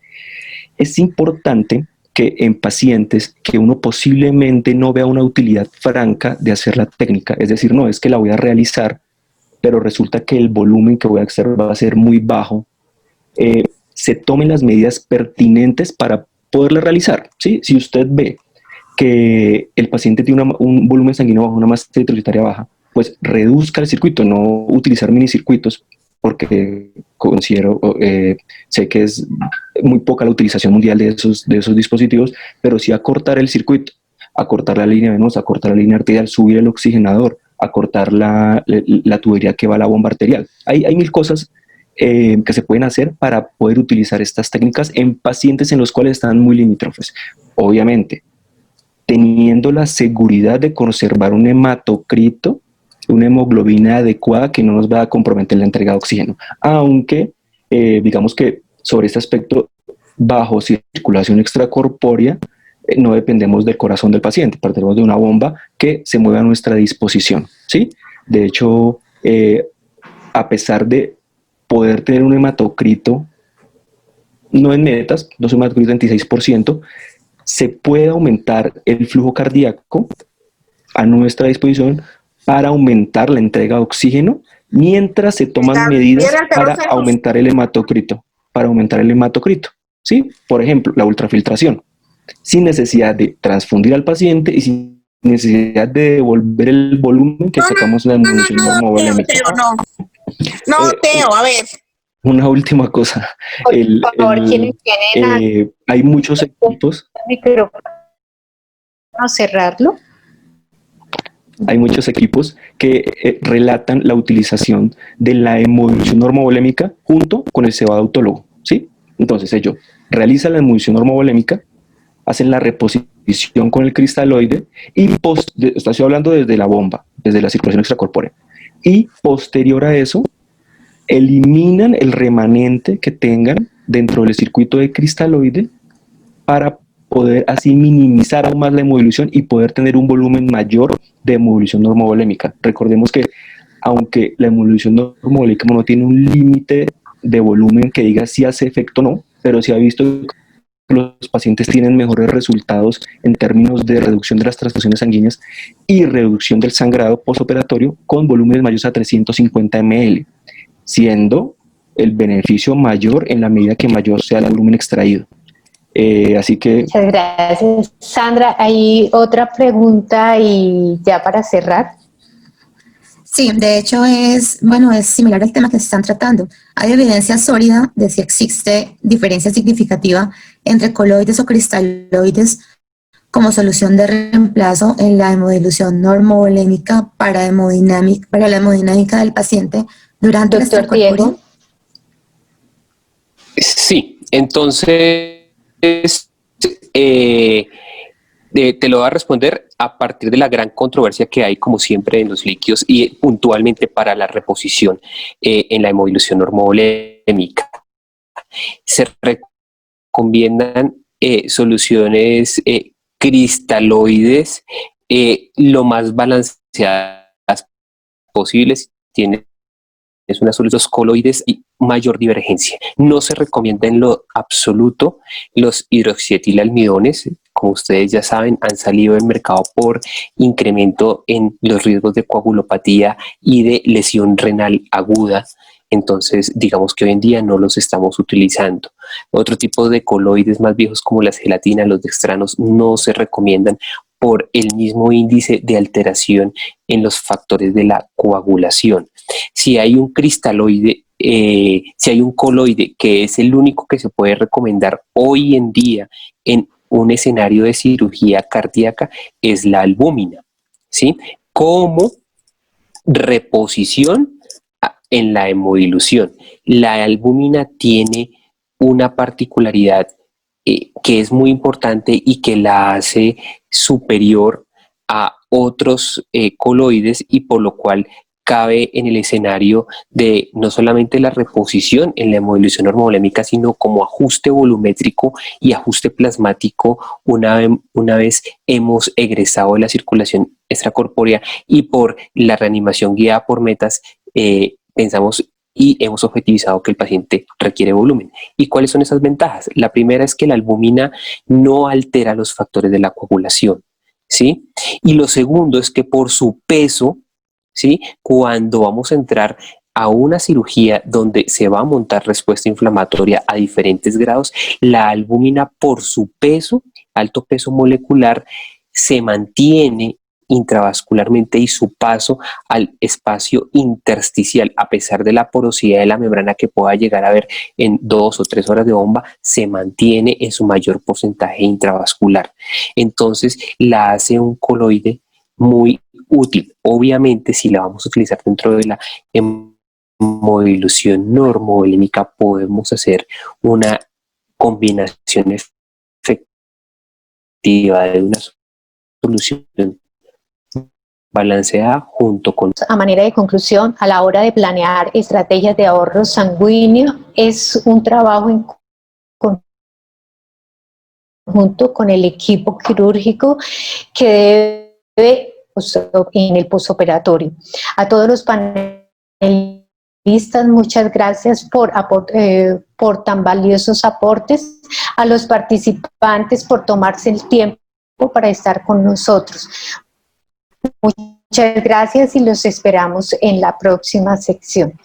Es importante que en pacientes que uno posiblemente no vea una utilidad franca de hacer la técnica, es decir, no es que la voy a realizar, pero resulta que el volumen que voy a extraer va a ser muy bajo, se tomen las medidas pertinentes para poderla realizar, ¿sí? Si usted ve que el paciente tiene un volumen sanguíneo bajo, una masa eritrocitaria baja, pues reduzca el circuito, no utilizar minicircuitos, porque sé que es muy poca la utilización mundial de esos dispositivos, pero sí acortar el circuito, acortar la línea venosa, acortar la línea arterial, subir el oxigenador, acortar la tubería que va a la bomba arterial. Hay mil cosas que se pueden hacer para poder utilizar estas técnicas en pacientes en los cuales están muy limítrofes. Obviamente, teniendo la seguridad de conservar un hematocrito, una hemoglobina adecuada que no nos va a comprometer la entrega de oxígeno, aunque digamos que sobre este aspecto, bajo circulación extracorpórea, no dependemos del corazón del paciente, partimos de una bomba que se mueve a nuestra disposición, ¿sí? De hecho, a pesar de poder tener un hematocrito, no en metas, no es un hematocrito de 26%, se puede aumentar el flujo cardíaco a nuestra disposición para aumentar la entrega de oxígeno, mientras se toman medidas para aumentar el hematocrito, ¿sí? Por ejemplo, la ultrafiltración, sin necesidad de transfundir al paciente y sin necesidad de devolver el volumen que sacamos en la emulsión normovolémica. Teo, a ver. Una última cosa. Por favor, ¿quiénes tienen hay muchos equipos. ¿Vamos a cerrarlo? Hay muchos equipos que relatan la utilización de la emulsión normovolémica junto con el cebado autólogo, ¿sí? Entonces ellos realizan la emulsión normovolémica, hacen la reposición con el cristaloide y estoy hablando desde la bomba, desde la circulación extracorpórea, y posterior a eso eliminan el remanente que tengan dentro del circuito de cristaloide para poder así minimizar aún más la hemodilución y poder tener un volumen mayor de hemodilución normovolémica. Recordemos que aunque la hemodilución normovolémica no tiene un límite de volumen que diga si hace efecto o no, pero se ha visto que los pacientes tienen mejores resultados en términos de reducción de las transfusiones sanguíneas y reducción del sangrado postoperatorio con volúmenes mayores a 350 ml, siendo el beneficio mayor en la medida que mayor sea el volumen extraído. Así que... Muchas gracias. Sandra, hay otra pregunta y ya para cerrar. Sí, de hecho es similar al tema que se están tratando. Hay evidencia sólida de si existe diferencia significativa entre coloides o cristaloides como solución de reemplazo en la hemodilución normovolémica para la hemodinámica del paciente durante la extracorpórea. Sí, entonces te lo voy a responder a partir de la gran controversia que hay, como siempre, en los líquidos y puntualmente para la reposición en la hemodilución normovolémica. Se recomiendan soluciones cristaloides lo más balanceadas posibles. Tiene una solución coloides y mayor divergencia. No se recomienda en lo absoluto los hidroxietilalmidones. Como ustedes ya saben, han salido del mercado por incremento en los riesgos de coagulopatía y de lesión renal aguda. Entonces, digamos que hoy en día no los estamos utilizando. Otro tipo de coloides más viejos como las gelatinas, los dextranos, no se recomiendan por el mismo índice de alteración en los factores de la coagulación. Si hay un cristaloide, si hay un coloide que es el único que se puede recomendar hoy en día en un escenario de cirugía cardíaca, es la albúmina, ¿sí? Como reposición en la hemodilución. La albúmina tiene una particularidad que es muy importante y que la hace superior a otros coloides, y por lo cual cabe en el escenario de no solamente la reposición en la hemodilución normovolémica, sino como ajuste volumétrico y ajuste plasmático una vez hemos egresado de la circulación extracorpórea, y por la reanimación guiada por metas pensamos y hemos objetivizado que el paciente requiere volumen. ¿Y cuáles son esas ventajas? La primera es que la albúmina no altera los factores de la coagulación, ¿sí? Y lo segundo es que por su peso, ¿sí? Cuando vamos a entrar a una cirugía donde se va a montar respuesta inflamatoria a diferentes grados, la albúmina por su peso, alto peso molecular, se mantiene intravascularmente, y su paso al espacio intersticial, a pesar de la porosidad de la membrana que pueda llegar a haber en 2 o 3 horas de bomba, se mantiene en su mayor porcentaje intravascular. Entonces la hace un coloide muy útil. Obviamente, si la vamos a utilizar dentro de la hemodilución normovolémica, podemos hacer una combinación efectiva de una solución balanceada junto con... A manera de conclusión, a la hora de planear estrategias de ahorro sanguíneo, es un trabajo en conjunto con el equipo quirúrgico que debe en el postoperatorio. A todos los panelistas, muchas gracias por tan valiosos aportes. A los participantes por tomarse el tiempo para estar con nosotros. Muchas gracias y los esperamos en la próxima sección.